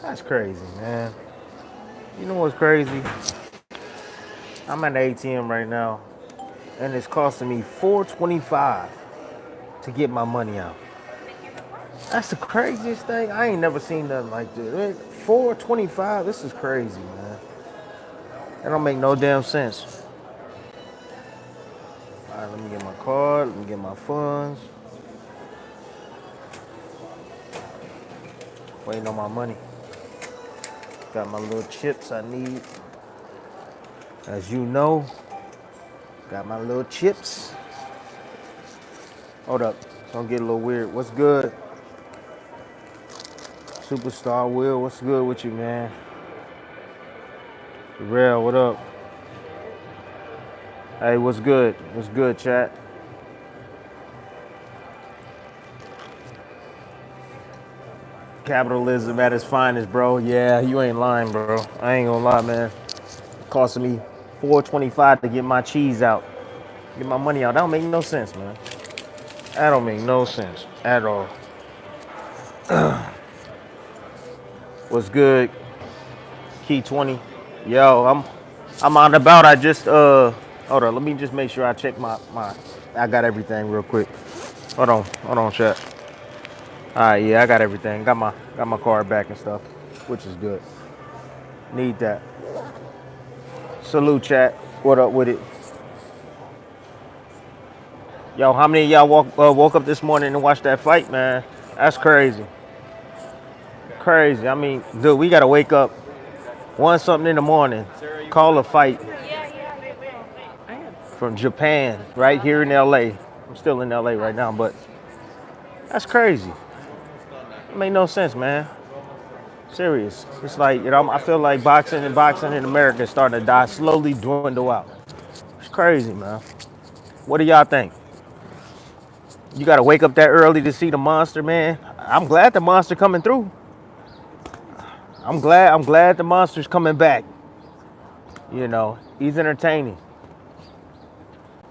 That's crazy, man. You know what's crazy? I'm at the ATM right now, and it's costing me $4.25 to get my money out. That's the craziest thing. I ain't never seen nothing like this. $4.25. This is crazy, man. That don't make no damn sense. All right, let me get my card. Let me get my funds. Waiting on my money. Got my little chips I need. As you know, got my little chips. Hold up. It's gonna get a little weird. What's good? Superstar Will, what's good with you, man? Morell, what up? Hey, what's good? What's good, chat? Capitalism at its finest, bro. Yeah, you ain't lying, bro. I ain't gonna lie, man. Costing me $4.25 to get my cheese out, get my money out. That don't make no sense, man. That don't make no sense at all. What's good, Key 20? Yo, I'm out and about. I just hold on. Let me just make sure I check my. I got everything real quick. Hold on, chat. All right, yeah, I got everything. Got my card back and stuff, which is good. Need that. Salute, chat. What up with it? Yo, how many of y'all woke up this morning and watched that fight, man? That's crazy. Crazy. I mean, dude, we gotta wake up one something in the morning, call a fight from Japan right here in LA. I'm still in LA right now, but that's crazy. It make no sense, man. Serious. It's like, I feel like boxing in America is starting to die, slowly dwindle out. It's crazy, man. What do y'all think? You gotta wake up that early to see the monster, man. I'm glad the monster coming through. I'm glad the monster's coming back. He's entertaining.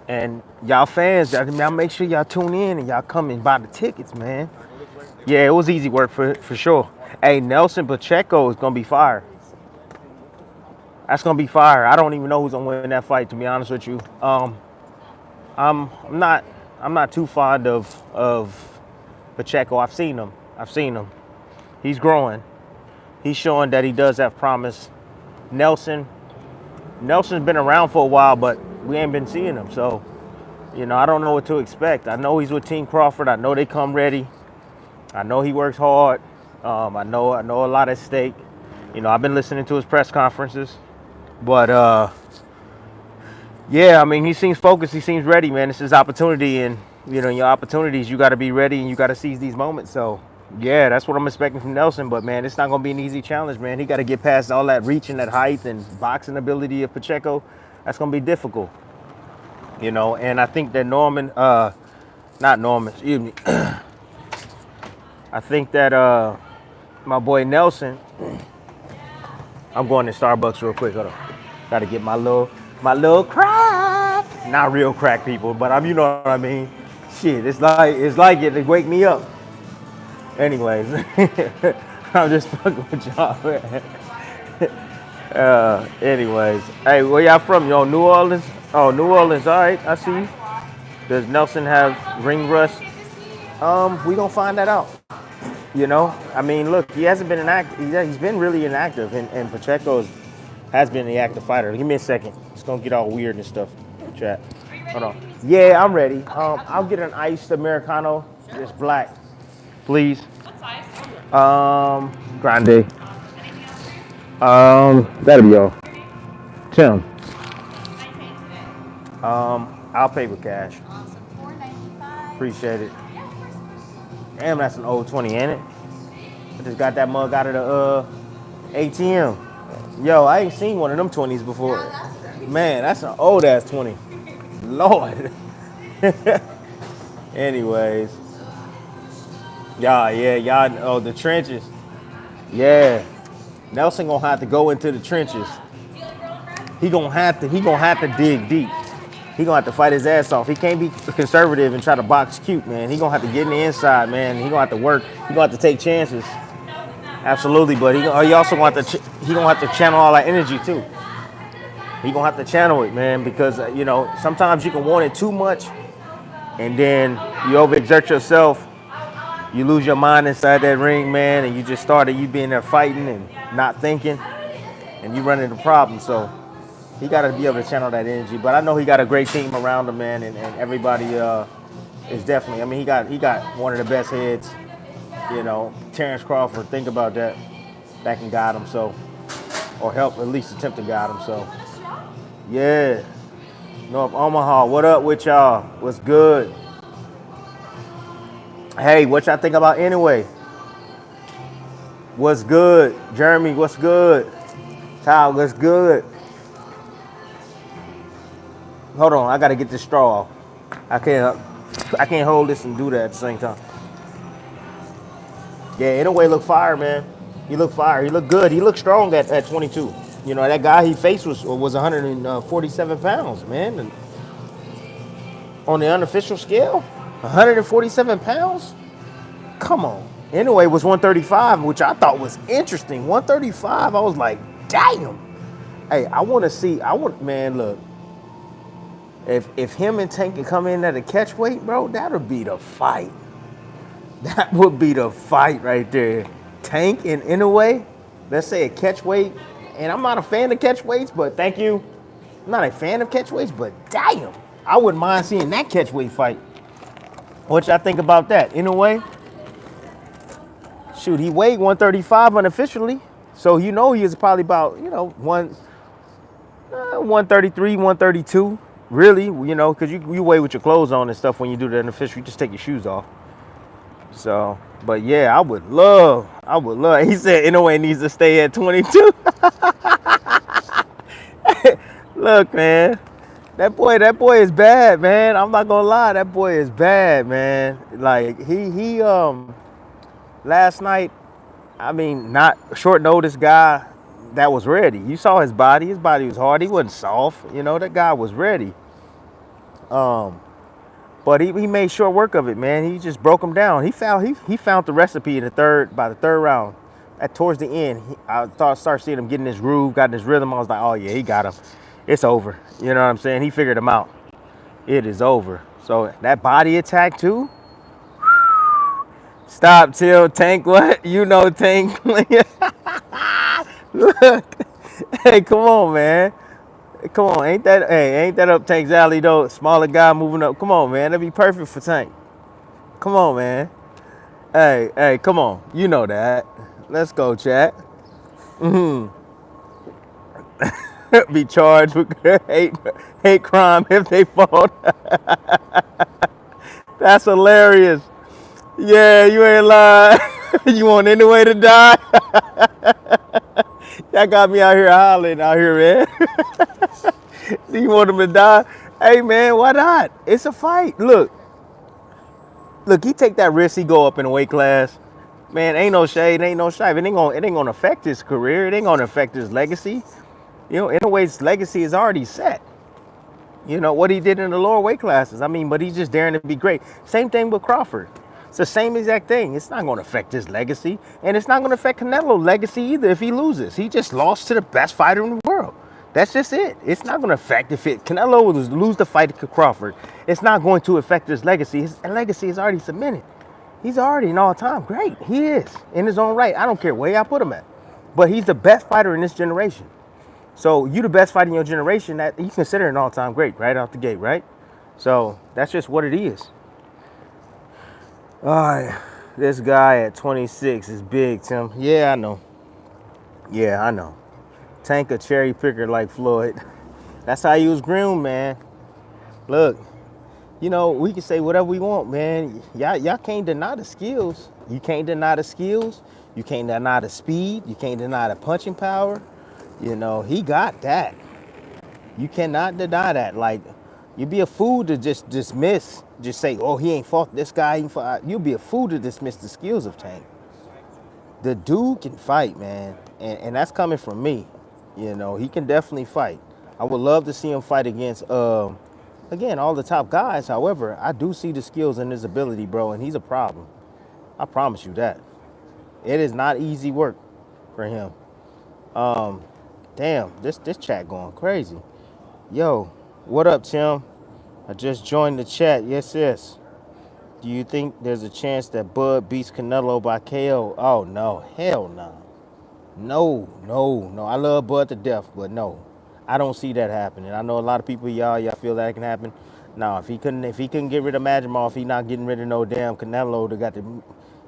And y'all fans, y'all make sure y'all tune in and y'all come and buy the tickets, man. Yeah, it was easy work for sure. Hey, Nelson Pacheco is gonna be fire. That's gonna be fire. I don't even know who's gonna win that fight, to be honest with you. I'm not too fond of Pacheco. I've seen him. He's growing. He's showing that he does have promise. Nelson's been around for a while, but we ain't been seeing him. So, I don't know what to expect. I know he's with Team Crawford. I know they come ready. I know he works hard. I know a lot at stake. I've been listening to his press conferences. But yeah, I mean, he seems focused. He seems ready, man. It's his opportunity, and your opportunities, you got to be ready and you got to seize these moments. So yeah, that's what I'm expecting from Nelson. But man, it's not gonna be an easy challenge, man. He got to get past all that reach and that height and boxing ability of Pacheco. That's gonna be difficult, And I think that not Norman, excuse me. I think that my boy Nelson. I'm going to Starbucks real quick. Hold on. Got to get my little crack. Not real crack, people, but you know what I mean. Shit, it's like it to wake me up. Anyways, I'm just fucking with y'all, man. Anyways, hey, where y'all from? Yo, New Orleans? Oh, New Orleans. All right, I see you. Does Nelson have ring rust? We gonna find that out. I mean, look, he hasn't been he's been really inactive, and Pacheco has been the active fighter. Give me a second. It's gonna get all weird and stuff. Chat. Hold on. Yeah, I'm ready. I'll get an iced Americano, just black, please. Grande. That'll be all. Tim. I'll pay with cash. Appreciate it. Damn, that's an old 20, ain't it? I just got that mug out of the ATM. Yo, I ain't seen one of them 20s before. Man, that's an old ass 20. Lord. Anyways. Y'all, oh, the trenches. Yeah. Nelson gonna have to go into the trenches. He gonna have to dig deep. He gonna have to fight his ass off. He can't be conservative and try to box cute, man. He gonna have to get in the inside, man. He gonna have to work. He gonna have to take chances. Absolutely, but he also he gonna have to channel all that energy too. He gonna have to channel it, man, because you know sometimes you can want it too much, and then you overexert yourself. You lose your mind inside that ring, man, and you just started you being there fighting and not thinking, and you run into problems. So he got to be able to channel that energy. But I know he got a great team around him, man, and everybody is definitely. I mean, he got one of the best heads. You know, Terrence Crawford. Think about that. That can guide him, so or help at least attempt to guide him. So yeah, North Omaha. What up with y'all? What's good? Hey, what y'all think about anyway? What's good? Jeremy, what's good? Kyle, what's good? Hold on, I gotta get this straw off. I can't hold this and do that at the same time. Yeah, anyway, look fire, man. He looked fire. He looked good. He looked strong at 22. You know, that guy he faced was 147 pounds, man. And on the unofficial scale, 147 pounds? Come on. Anyway, it was 135, which I thought was interesting. 135, I was like, damn. Hey, man, look. If him and Tank can come in at a catch weight, bro, that'll be the fight. That would be the fight right there. Tank and Inoue, let's say a catch weight. And I'm not a fan of catch weights, but thank you. I'm not a fan of catch weights, but damn. I wouldn't mind seeing that catch weight fight. What y'all think about that? Inoue? Shoot, he weighed 135 unofficially. So you know he is probably about, 133, 132. Really, because you weigh with your clothes on and stuff when you do the unofficial. You just take your shoes off. So, but yeah, I would love. He said Inoue needs to stay at 22. Look, man, that boy is bad, man. I'm not gonna lie, that boy is bad, man. Like he last night, I mean, not short notice guy that was ready. You saw his body. His body was hard. He wasn't soft. That guy was ready. But he made short work of it, man. He just broke him down. He found the recipe by the third round. Towards the end, I started seeing him getting his groove, got in his rhythm. I was like, oh yeah, he got him. It's over. You know what I'm saying? He figured him out. It is over. So that body attack too. Stop, till Tank. What? Tank. Look. Hey, come on, man. Come on, ain't that up Tank's alley though? Smaller guy moving up. Come on, man. That'd be perfect for Tank. Come on, man. Hey, come on. You know that. Let's go, chat. Be charged with hate crime if they fall. That's hilarious. Yeah, you ain't lying. You want Inoue to die? That got me out here hollering out here, man. Do you want him to die? Hey, man, why not? It's a fight. Look, he take that risk. He go up in a weight class. Man, ain't no shade, ain't no shade. It ain't gonna affect his career. It ain't gonna affect his legacy. Inoue's legacy is already set. What he did in the lower weight classes. I mean, but he's just daring to be great. Same thing with Crawford. It's the same exact thing. It's not going to affect his legacy. And it's not going to affect Canelo's legacy either if he loses. He just lost to the best fighter in the world. That's just it. It's not going to affect Canelo will lose the fight to Crawford. It's not going to affect his legacy. His legacy is already cemented. He's already an all-time great. He is in his own right. I don't care where I put him at. But he's the best fighter in this generation. So you the best fighter in your generation, that you consider an all-time great right out the gate, right? So that's just what it is. All right, this guy at 26 is big, Tim. Yeah, I know. Tank a cherry picker like Floyd. That's how he was groomed, man. Look, we can say whatever we want, man. Y'all can't deny the skills. You can't deny the skills. You can't deny the speed. You can't deny the punching power. He got that. You cannot deny that. Like, you'd be a fool to just dismiss, just say, oh, he ain't fought this guy. You'll be a fool to dismiss the skills of Tank. The dude can fight, man. And that's coming from me. He can definitely fight. I would love to see him fight against, again, all the top guys. However, I do see the skills and his ability, bro, and he's a problem. I promise you that. It is not easy work for him. Damn, this chat going crazy. Yo, what up, Tim? I just joined the chat. Yes, yes. Do you think there's a chance that Bud beats Canelo by KO? Oh no, hell no. No, no, no. I love Bud to death, but no. I don't see that happening. I know a lot of people, y'all feel that can happen. No, if he couldn't get rid of Madrimov, he not getting rid of no damn Canelo that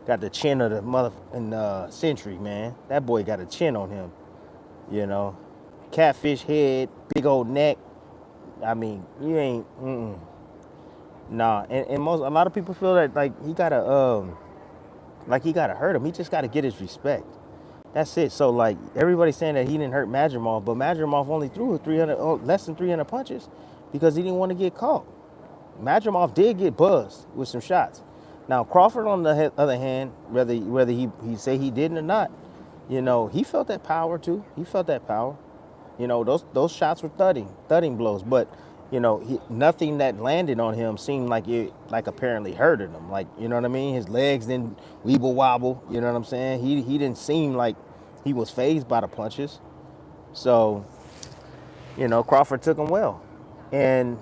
got the chin of the motherfucking century, man. That boy got a chin on him, you know. Catfish head, big old neck. I mean, you ain't. Nah, and a lot of people feel that like he gotta hurt him. He just gotta get his respect. That's it. So like everybody's saying that he didn't hurt Madrimov, but Madrimov only threw less than 300 punches because he didn't want to get caught. Madrimov did get buzzed with some shots. Now Crawford, on the other hand, whether he say he didn't or not, you know, he felt that power too. He felt that power. You know, those shots were thudding blows, but you know, nothing that landed on him seemed like it apparently hurted him. Like, you know what I mean? His legs didn't weeble wobble. You know what I'm saying? He didn't seem like he was fazed by the punches. So, you know, Crawford took him well, and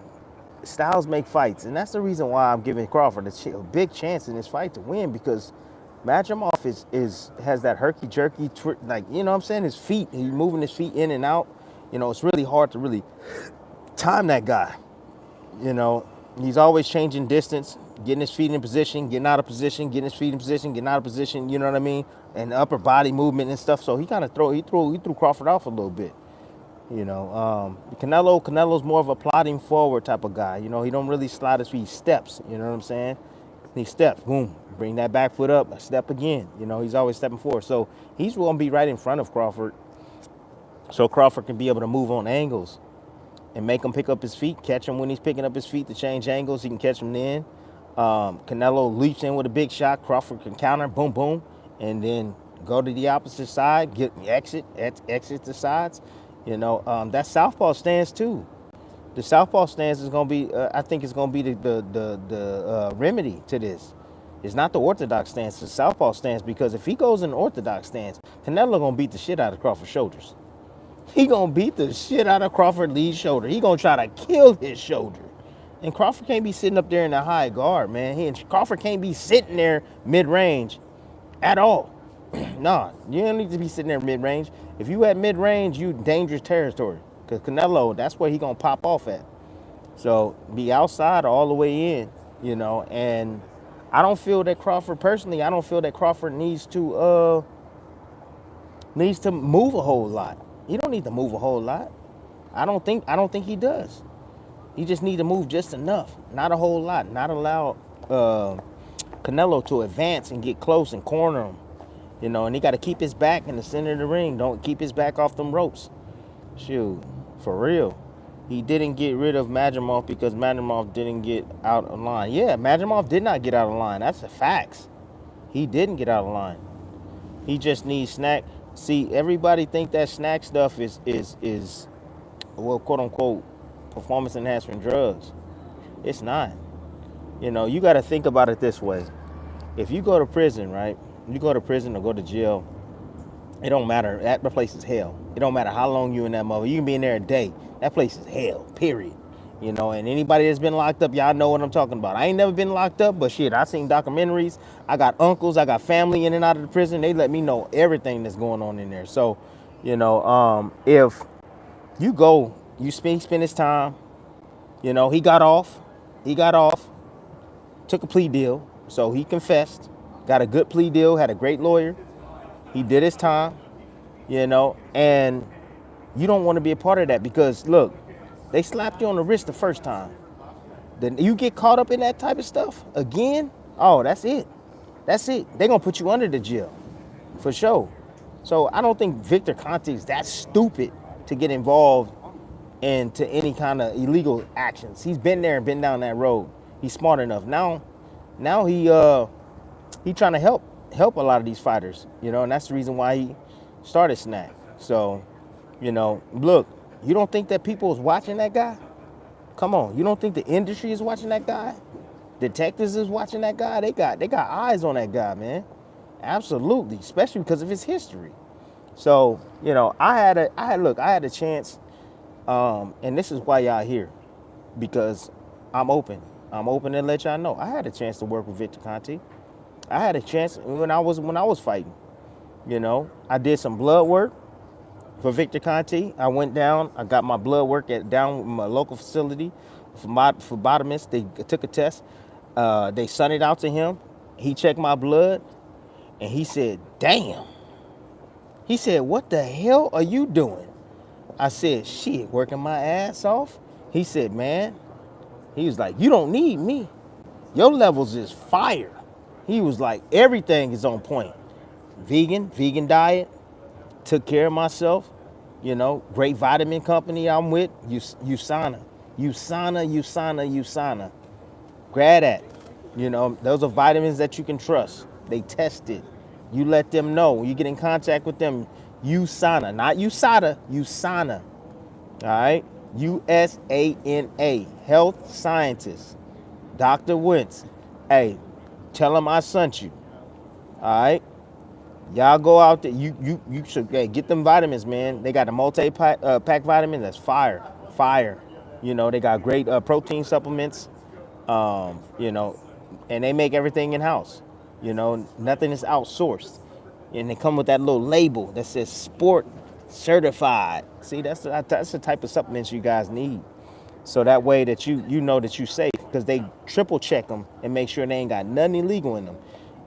styles make fights, and that's the reason why I'm giving Crawford a big chance in this fight to win, because Madrimov has that herky jerky, like, you know what I'm saying? His feet, he's moving his feet in and out. You know, it's really hard to really time that guy. You know, he's always changing distance, getting his feet in position, getting out of position, getting his feet in position, getting out of position. You know what I mean? And upper body movement and stuff. So he kind of threw Crawford off a little bit. You know, Canelo's more of a plodding forward type of guy. You know, he don't really slide his feet. He steps. You know what I'm saying? He steps. Boom. Bring that back foot up. Step again. You know, he's always stepping forward. So he's going to be right in front of Crawford, so Crawford can be able to move on angles and make him pick up his feet, catch him when he's picking up his feet to change angles. He can catch him then. Canelo leaps in with a big shot. Crawford can counter, boom, boom, and then go to the opposite side, exit the sides. You know, that southpaw stance too. The southpaw stance is going to be, I think it's going to be the remedy to this. It's not the orthodox stance, it's the southpaw stance, because if he goes in the orthodox stance, Canelo going to beat the shit out of Crawford's shoulders. He gonna beat the shit out of Crawford Lee's shoulder. He gonna try to kill his shoulder. And Crawford can't be sitting up there in the high guard, man. Crawford can't be sitting there mid-range at all. Nah, you don't need to be sitting there mid-range. If you at mid-range, you dangerous territory. Because Canelo, that's where he gonna pop off at. So be outside or all the way in, you know. And I don't feel that Crawford, personally, I don't feel that Crawford needs to move a whole lot. He don't need to move a whole lot. I don't think he does. He just need to move just enough, not a whole lot. Not allow Canelo to advance and get close and corner him. You know, and he got to keep his back in the center of the ring. Don't keep his back off them ropes. Shoot, for real. He didn't get rid of Madrimov because Madrimov didn't get out of line. Yeah, Madrimov did not get out of line. That's the facts. He didn't get out of line. He just needs snack. See, everybody think that snack stuff is well, quote unquote, performance enhancing drugs. It's not. You know, you got to think about it this way. If you go to prison, right? You go to prison or go to jail, it don't matter. That place is hell. It don't matter how long you in that mother. You can be in there a day. That place is hell, period. You know, and anybody that's been locked up, y'all know what I'm talking about. I ain't never been locked up, but shit, I seen documentaries. I got uncles, I got family in and out of the prison. They let me know everything that's going on in there. So, you know, if you go, you spend his time, you know, he got off, took a plea deal. So he confessed, got a good plea deal, had a great lawyer. He did his time, you know, and you don't want to be a part of that because, look, they slapped you on the wrist the first time. Then you get caught up in that type of stuff again, oh, that's it. That's it. They're going to put you under the jail, for sure. So I don't think Victor Conte is that stupid to get involved into any kind of illegal actions. He's been there and been down that road. He's smart enough. Now he trying to help a lot of these fighters, you know, and that's the reason why he started Snack. So, you know, look, you don't think that people is watching that guy? Come on, you don't think the industry is watching that guy? Detectives is watching that guy? They got eyes on that guy, man. Absolutely, especially because of his history. So, I had a chance, and this is why y'all here, because I'm open. I'm open to let y'all know. I had a chance to work with Victor Conte. I had a chance when I was fighting. I did some blood work for Victor Conte. I went down. I got my blood work down my local facility for phlebotomists. They took a test. They sent it out to him. He checked my blood, and he said, "Damn." He said, "What the hell are you doing?" I said, "Shit, working my ass off." He said, "Man," he was like, "You don't need me. Your levels is fire." He was like, "Everything is on point. Vegan diet, took care of myself, great vitamin company I'm with, USANA. USANA. Grab that. Those are vitamins that you can trust. They tested. You let them know. When you get in contact with them, USANA, not USADA, USANA. All right? USANA, health scientists. Dr. Wentz. Hey, tell them I sent you. All right? Y'all go out there. You should get them vitamins, man. They got a multi-pack vitamin that's fire. Fire. They got great protein supplements. You know, and they make everything in house. Nothing is outsourced, and they come with that little label that says "Sport Certified." See, that's the type of supplements you guys need, so that way that you know that you're safe, because they triple check them and make sure they ain't got nothing illegal in them.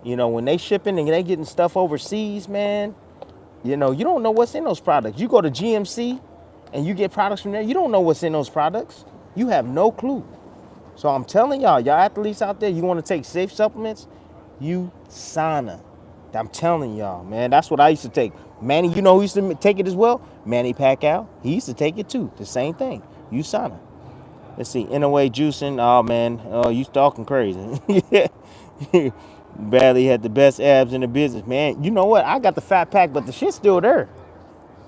When they shipping and they getting stuff overseas, man, you don't know what's in those products. You go to GMC and you get products from there, you don't know what's in those products. You have no clue. So I'm telling y'all athletes out there, you want to take safe supplements, USANA. I'm telling y'all, man, that's what I used to take. Manny, who used to take it as well? Manny Pacquiao, he used to take it too. The same thing, USANA. Let's see, NOA juicing. Oh man, you talking crazy. Badly had the best abs in the business, man. You know what? I got the fat pack, but the shit's still there.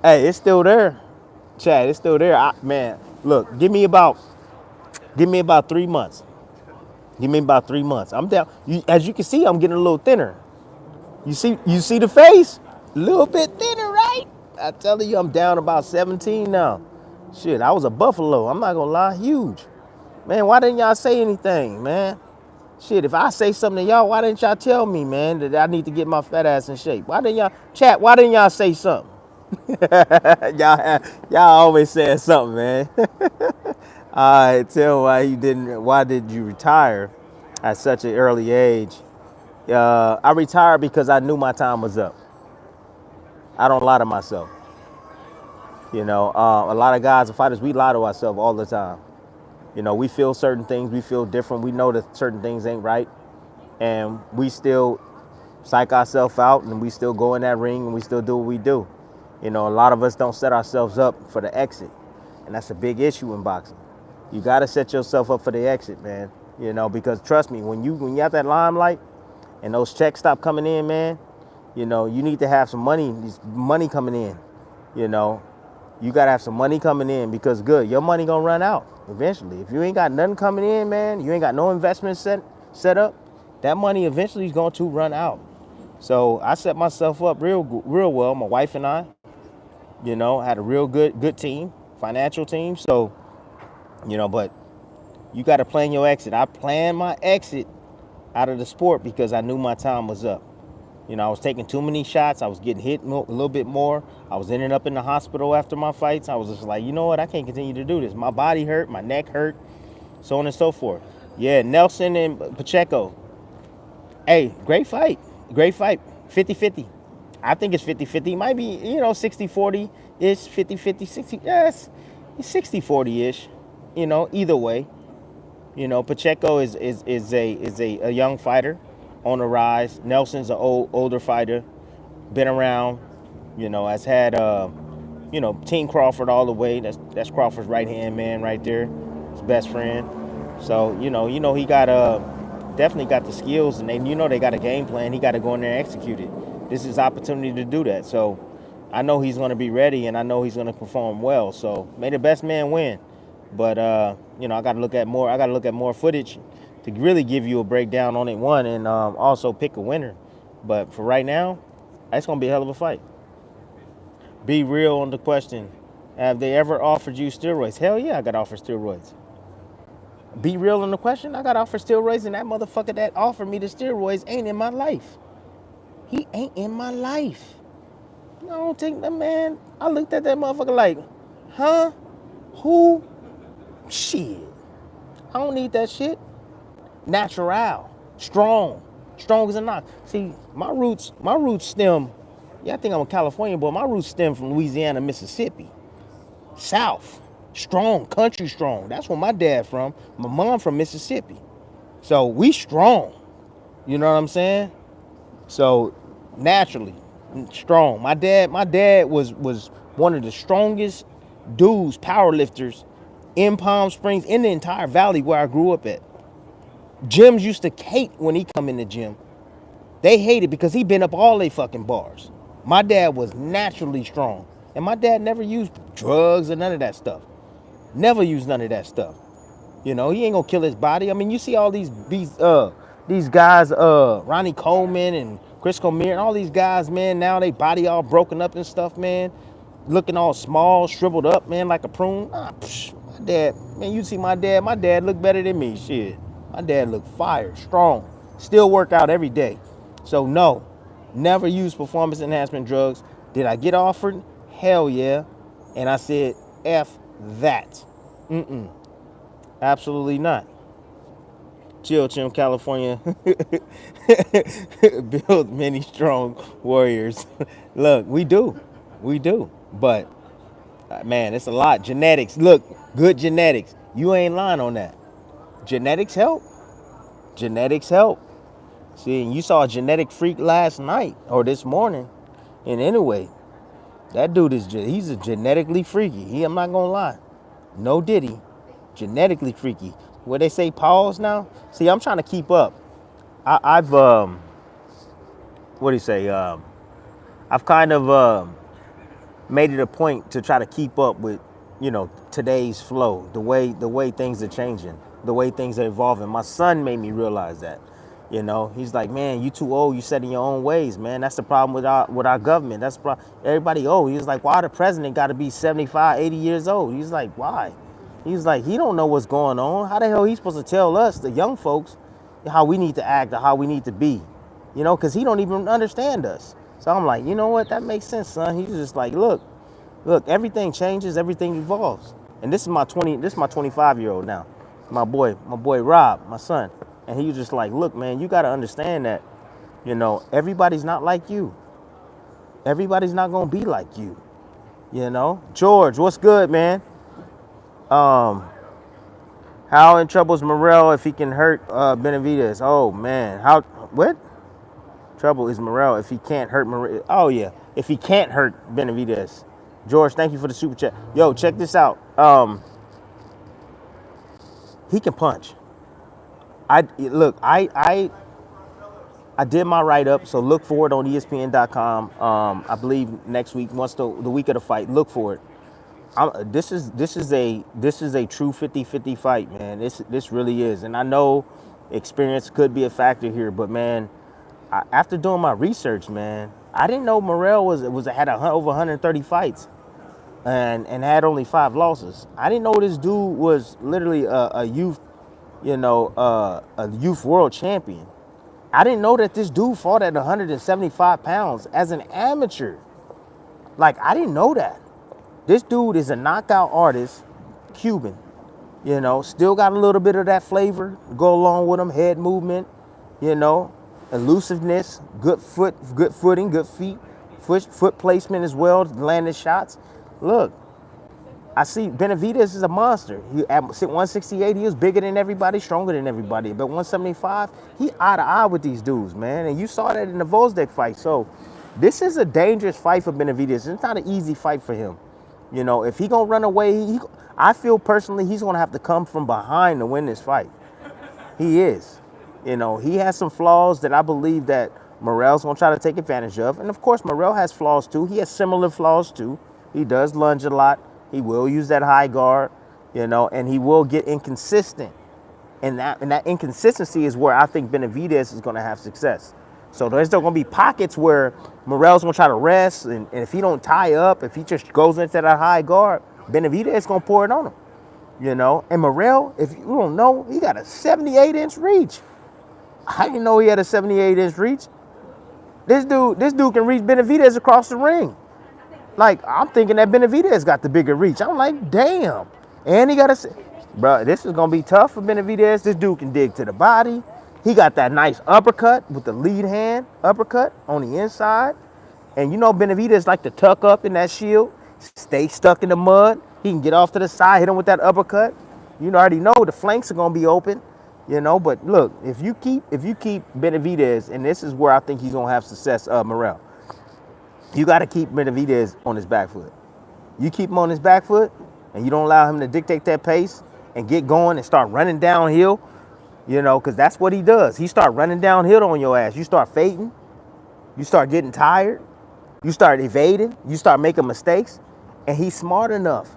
Hey, it's still there, Chad. It's still there. Man, look, give me about 3 months. Give me about 3 months. I'm down. As you can see, I'm getting a little thinner. You see the face? A little bit thinner, right? I telling you, I'm down about 17 now. Shit, I was a buffalo. I'm not gonna lie, huge. Man, why didn't y'all say anything, man? Shit, if I say something to y'all, why didn't y'all tell me, man, that I need to get my fat ass in shape? Why didn't y'all say something? y'all always saying something, man. All right, tell why did you retire at such an early age? I retired because I knew my time was up. I don't lie to myself. A lot of guys and fighters, we lie to ourselves all the time. We feel certain things, we feel different, we know that certain things ain't right, and we still psych ourselves out, and we still go in that ring, and we still do what we do. A lot of us don't set ourselves up for the exit, and that's a big issue in boxing. You got to set yourself up for the exit, man. Because trust me, when you have that limelight and those checks stop coming in, man, you need to have some money coming in. You got to have some money coming in, because your money gonna run out eventually. If you ain't got nothing coming in, man, you ain't got no investment set up, that money eventually is going to run out. So I set myself up real well. My wife and I, had a real good team, financial team. So, but you got to plan your exit. I planned my exit out of the sport because I knew my time was up. I was taking too many shots. I was getting hit a little bit more. I was ending up in the hospital after my fights. I was just like, you know what? I can't continue to do this. My body hurt. My neck hurt. So on and so forth. Yeah, Nelson and Pacheco. Hey, great fight. Great fight. 50-50. I think it's 50-50. It might be, 60-40-ish, 50-50, 60. Yes, it's 60-40-ish. Either way. Pacheco is a young fighter on the rise. Nelson's an older fighter, been around, has had Team Crawford all the way. That's Crawford's right hand man right there, his best friend. So he got definitely got the skills, and they got a game plan. He got to go in there and execute it. This is his opportunity to do that. So I know he's going to be ready, and I know he's going to perform well. So may the best man win. But I got to look at more. I got to look at more footage to really give you a breakdown on it. And also pick a winner. But for right now, it's gonna be a hell of a fight. Be real on the question. Have they ever offered you steroids? Hell yeah, I got offered steroids. Be real on the question. I got offered steroids, and that motherfucker that offered me the steroids ain't in my life. He ain't in my life. I don't think that, man. I looked at that motherfucker like, huh? Who? Shit. I don't need that shit. Natural. Strong. Strong as a knock. See, my roots stem, yeah, I think I'm a California boy. My roots stem from Louisiana, Mississippi. South. Strong, country strong. That's where my dad from. My mom from Mississippi. So we strong. You know what I'm saying? So naturally strong. My dad was one of the strongest dudes, power lifters in Palm Springs, in the entire valley where I grew up at. Gyms used to hate when he come in the gym. They hated because he been up all they fucking bars. My dad was naturally strong. And my dad never used drugs or none of that stuff. Never used none of that stuff. You know, he ain't gonna kill his body. I mean, you see all these guys, Ronnie Coleman and Chris Comier and all these guys, man, now they body all broken up and stuff, man. Looking all small, shriveled up, man, like a prune. My dad, man, you see my dad look better than me, shit. My dad look fire, strong, still work out every day. So no, never use performance enhancement drugs. Did I get offered? Hell yeah. And I said, F that. Absolutely not. Chill, California. Build many strong warriors. Look, we do. But, man, it's a lot. Genetics. Look, good genetics. You ain't lying on that. Genetics help. See, and you saw a genetic freak last night or this morning. And anyway, that dude he's a genetically freaky. I'm not gonna lie. No diddy. Genetically freaky. What they say, pause now? See, I'm trying to keep up. I've what do you say? I've kind of made it a point to try to keep up with, today's flow, the way things are changing, the way things are evolving. My son made me realize that. He's like, man, you too old. You set in your own ways, man. That's the problem with our government. That's the problem. Everybody old. He's like, why the president got to be 75, 80 years old? He's like, why? He's like, he don't know what's going on. How the hell he supposed to tell us, the young folks, how we need to act or how we need to be? Because he don't even understand us. So I'm like, you know what? That makes sense, son. He's just like, look, everything changes, everything evolves. And this is my 25-year-old now. My boy Rob, my son. And he was just like, look, man, you got to understand that, everybody's not like you. Everybody's not going to be like you. George, what's good, man? How in trouble is Morel if he can hurt Benavidez? Oh, man. What? Trouble is Morel if he can't hurt Morel. Oh, yeah. If he can't hurt Benavidez. George, thank you for the super chat. Yo, check this out. He can punch. I did my write-up, so look for it on ESPN.com. I believe next week, once the week of the fight, look for it. This is a true 50-50 fight, man. This really is, and I know experience could be a factor here, but man, after doing my research, man, I didn't know Morel had over 130 fights, and had only 5 losses. I didn't know this dude was literally a youth world champion. I didn't know that this dude fought at 175 pounds as an amateur. Like, I didn't know that. This dude is a knockout artist, Cuban. Still got a little bit of that flavor, go along with him, head movement, elusiveness, good footing, good feet, foot placement as well, landing shots. Look, I see Benavidez is a monster. He at 168, he was bigger than everybody, stronger than everybody. But 175, he eye to eye with these dudes, man. And you saw that in the Volzdek fight. So this is a dangerous fight for Benavidez. It's not an easy fight for him. If he gonna run away, I feel personally he's gonna have to come from behind to win this fight. He is. He has some flaws that I believe that Morel's gonna try to take advantage of. And of course, Morel has flaws too. He has similar flaws too. He does lunge a lot. He will use that high guard, and he will get inconsistent. And that inconsistency is where I think Benavidez is going to have success. So there's still going to be pockets where Morel's going to try to rest, and if he don't tie up, if he just goes into that high guard, Benavidez is going to pour it on him. You know, and Morel, if you don't know, he got a 78-inch reach. I didn't know he had a 78-inch reach. This dude can reach Benavidez across the ring. Like, I'm thinking that Benavidez got the bigger reach. I'm like, damn. And he got a... Bro, this is going to be tough for Benavidez. This dude can dig to the body. He got that nice uppercut with the lead hand uppercut on the inside. And you know Benavidez like to tuck up in that shield, stay stuck in the mud. He can get off to the side, hit him with that uppercut. You already know the flanks are going to be open. You know, but look, if you keep Benavidez, and this is where I think he's going to have success, Morel. You got to keep Benavidez on his back foot. You keep him on his back foot, and you don't allow him to dictate that pace and get going and start running downhill, you know, because that's what he does. He start running downhill on your ass. You start fading. You start getting tired. You start evading. You start making mistakes. And he's smart enough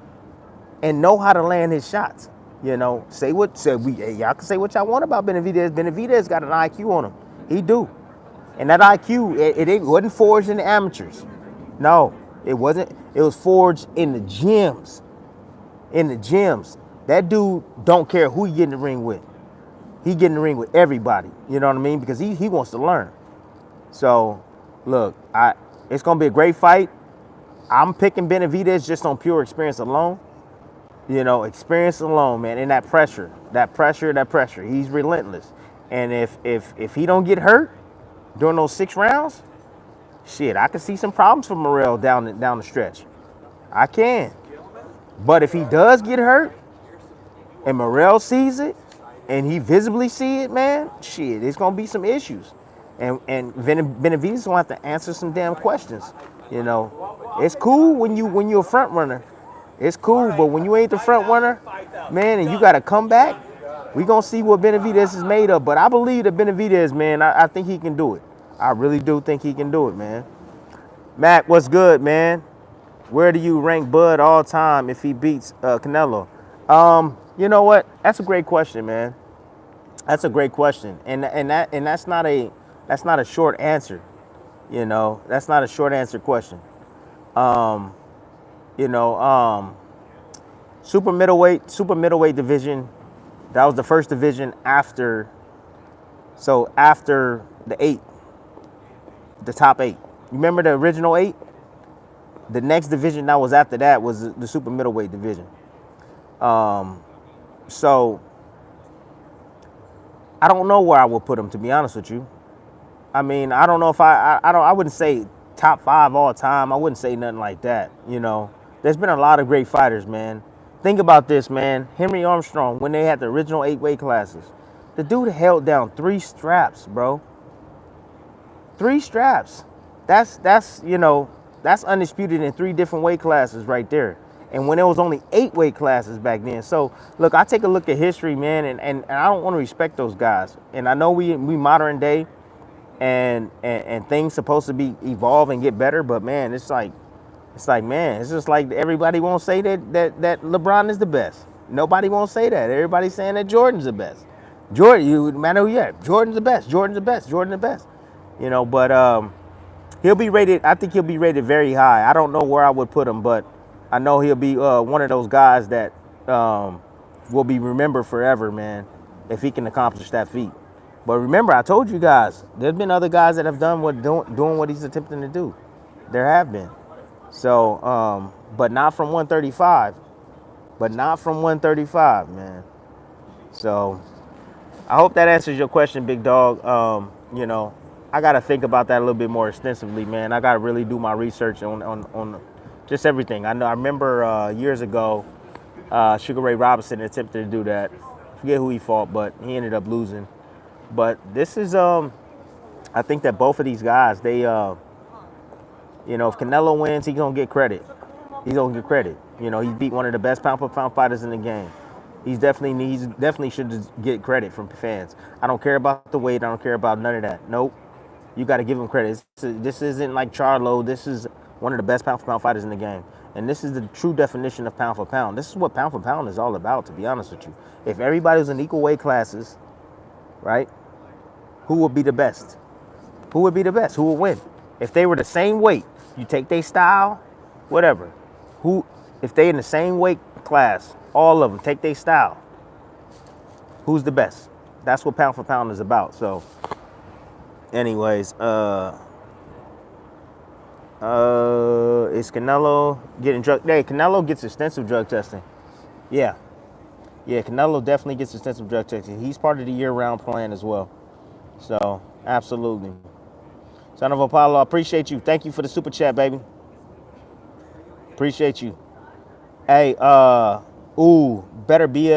and know how to land his shots. You know, y'all can say what y'all want about Benavidez. Benavidez got an IQ on him. He do. And that IQ, it wasn't forged in the amateurs. No, it wasn't. It was forged in the gyms. In the gyms. That dude don't care who he get in the ring with. He get in the ring with everybody. You know what I mean? Because he wants to learn. So, look, it's going to be a great fight. I'm picking Benavidez just on pure experience alone. You know, experience alone, man. And that pressure. He's relentless. And if he don't get hurt during those 6 rounds, shit, I can see some problems for Morel down the stretch. I can. But if he does get hurt and Morel sees it and he visibly see it, man, shit, there's going to be some issues. And Benavidez is going to have to answer some damn questions. You know, it's cool when you're a front runner. It's cool, but when you ain't the front runner, man, and you got to come back, we going to see what Benavidez is made of. But I believe that Benavidez, man, I think he can do it. I really do think he can do it, man. Mac, what's good, man? Where do you rank Bud all time if he beats Canelo? You know what? That's a great question, man. That's a great question, and that's not a short answer. You know, that's not a short answer question. Super middleweight division. That was the first division after the 8, the top 8. You remember the original 8? The next division that was after that was the super middleweight division. So I don't know where I would put him, to be honest with you. I mean, I don't know if I wouldn't say top 5 all time. I wouldn't say nothing like that. You know, there's been a lot of great fighters, man. Think about this, man. Henry Armstrong, when they had the original 8 weight classes, the dude held down 3 straps, bro. 3 straps. That's undisputed in 3 different weight classes right there. And when there was only 8 weight classes back then. So, look, I take a look at history, man, and I don't want to respect those guys. And I know we modern day and things supposed to be evolve and get better, but man, it's just like everybody won't say that LeBron is the best. Nobody won't say that. Everybody's saying that Jordan's the best. Jordan's the best. You know, but he'll be rated. I think he'll be rated very high. I don't know where I would put him, but I know he'll be one of those guys that will be remembered forever, man, if he can accomplish that feat. But remember, I told you guys, there's been other guys that have done doing what he's attempting to do. There have been. So, but not from 135. Man. So, I hope that answers your question, big dog. You know, I got to think about that a little bit more extensively, man. I got to really do my research on just everything. I remember years ago, Sugar Ray Robinson attempted to do that. I forget who he fought, but he ended up losing. But this is, I think that both of these guys, they, if Canelo wins, he's going to get credit. He's going to get credit. You know, he beat one of the best pound-for-pound fighters in the game. He's definitely should get credit from fans. I don't care about the weight. I don't care about none of that. Nope. You got to give him credit. This isn't like Charlo. This is one of the best pound-for-pound fighters in the game. And this is the true definition of pound-for-pound. This is what pound-for-pound is all about, to be honest with you. If everybody was in equal weight classes, right, who would be the best? Who would be the best? Who would win? If they were the same weight, you take their style, whatever. Who, if they in the same weight class, all of them take their style. Who's the best? That's what pound for pound is about. So, anyways, is Canelo getting drug? Hey, Canelo gets extensive drug testing. Yeah, Canelo definitely gets extensive drug testing. He's part of the year-round plan as well. So, absolutely. Son of Apollo, I appreciate you. Thank you for the super chat, baby. Appreciate you. Hey, Beterbiev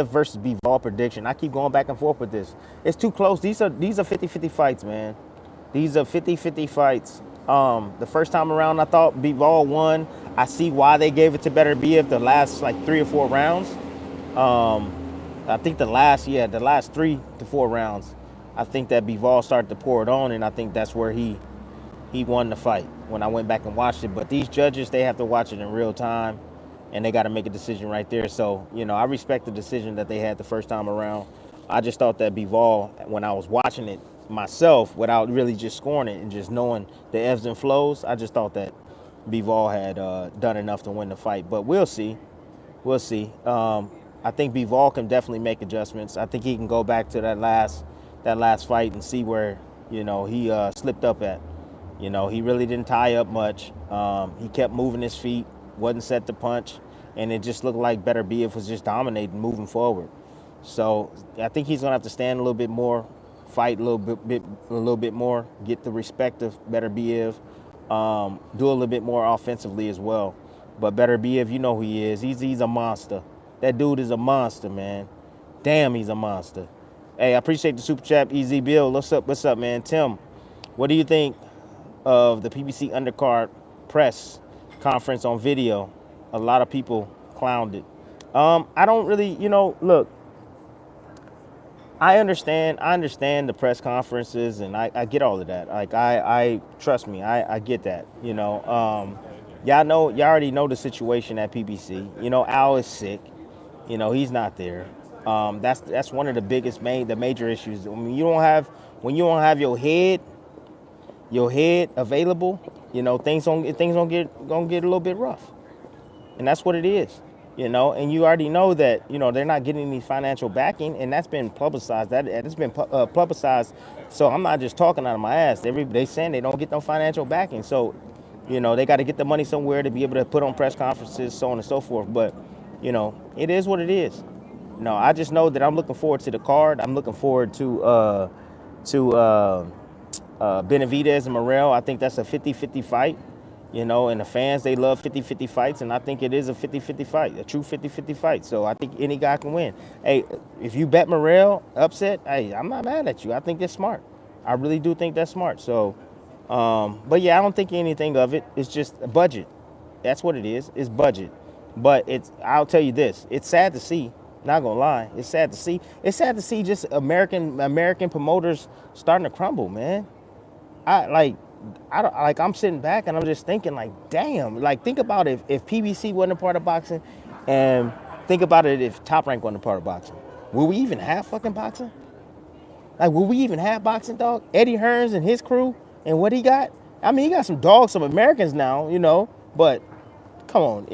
versus Bivol prediction. I keep going back and forth with this. It's too close. These are 50-50 fights, man. These are 50-50 fights. The first time around, I thought Bivol won. I see why they gave it to Beterbiev the last like 3 or 4 rounds. I think the last 3 to 4 rounds, I think that Bivol started to pour it on, and I think that's where he won the fight when I went back and watched it. But these judges, they have to watch it in real time, and they got to make a decision right there. So, I respect the decision that they had the first time around. I just thought that Bivol, when I was watching it myself, without really just scoring it and just knowing the ebbs and flows, I just thought that Bivol had done enough to win the fight. But we'll see. We'll see. I think Bivol can definitely make adjustments. I think he can go back to that last fight and see where, he slipped up at. He really didn't tie up much. He kept moving his feet, wasn't set to punch, and it just looked like Beterbiev was just dominating, moving forward. So I think he's gonna have to stand a little bit more, fight a little bit more, get the respect of Beterbiev, do a little bit more offensively as well. But Beterbiev, you know who he is. He's a monster. That dude is a monster, man. Damn, he's a monster. Hey, I appreciate the super chat, EZ Bill. What's up, man? Tim, what do you think of the PBC undercard press conference on video? A lot of people clowned it. I don't really, look, I understand the press conferences, and I get all of that. Like, I trust me, I get that, y'all already know the situation at PBC. Al is sick. He's not there. That's one of the major issues. When you don't have your head available, things gonna get a little bit rough, and that's what it is, And you already know that they're not getting any financial backing, and that's been publicized. It's been publicized. So I'm not just talking out of my ass. They saying they don't get no financial backing. So, they got to get the money somewhere to be able to put on press conferences, so on and so forth. But, it is what it is. I just know that I'm looking forward to the card. I'm looking forward to Benavidez and Morel. I think that's a 50-50 fight, and the fans, they love 50-50 fights, and I think it is a 50-50 fight, a true 50-50 fight. So I think any guy can win. Hey, if you bet Morel upset, hey, I'm not mad at you. I think that's smart. I really do think that's smart. So, but yeah, I don't think anything of it. It's just a budget. That's what it is. It's budget. But I'll tell you this, it's sad to see. Not gonna lie, it's sad to see. It's sad to see just American promoters starting to crumble, man. I'm sitting back and I'm just thinking, like, damn. Like, think about it if PBC wasn't a part of boxing, and think about it if Top Rank wasn't a part of boxing. Will we even have fucking boxing? Like, will we even have boxing, dog? Eddie Hearns and his crew and what he got? I mean, he got some dogs, some Americans now, but come on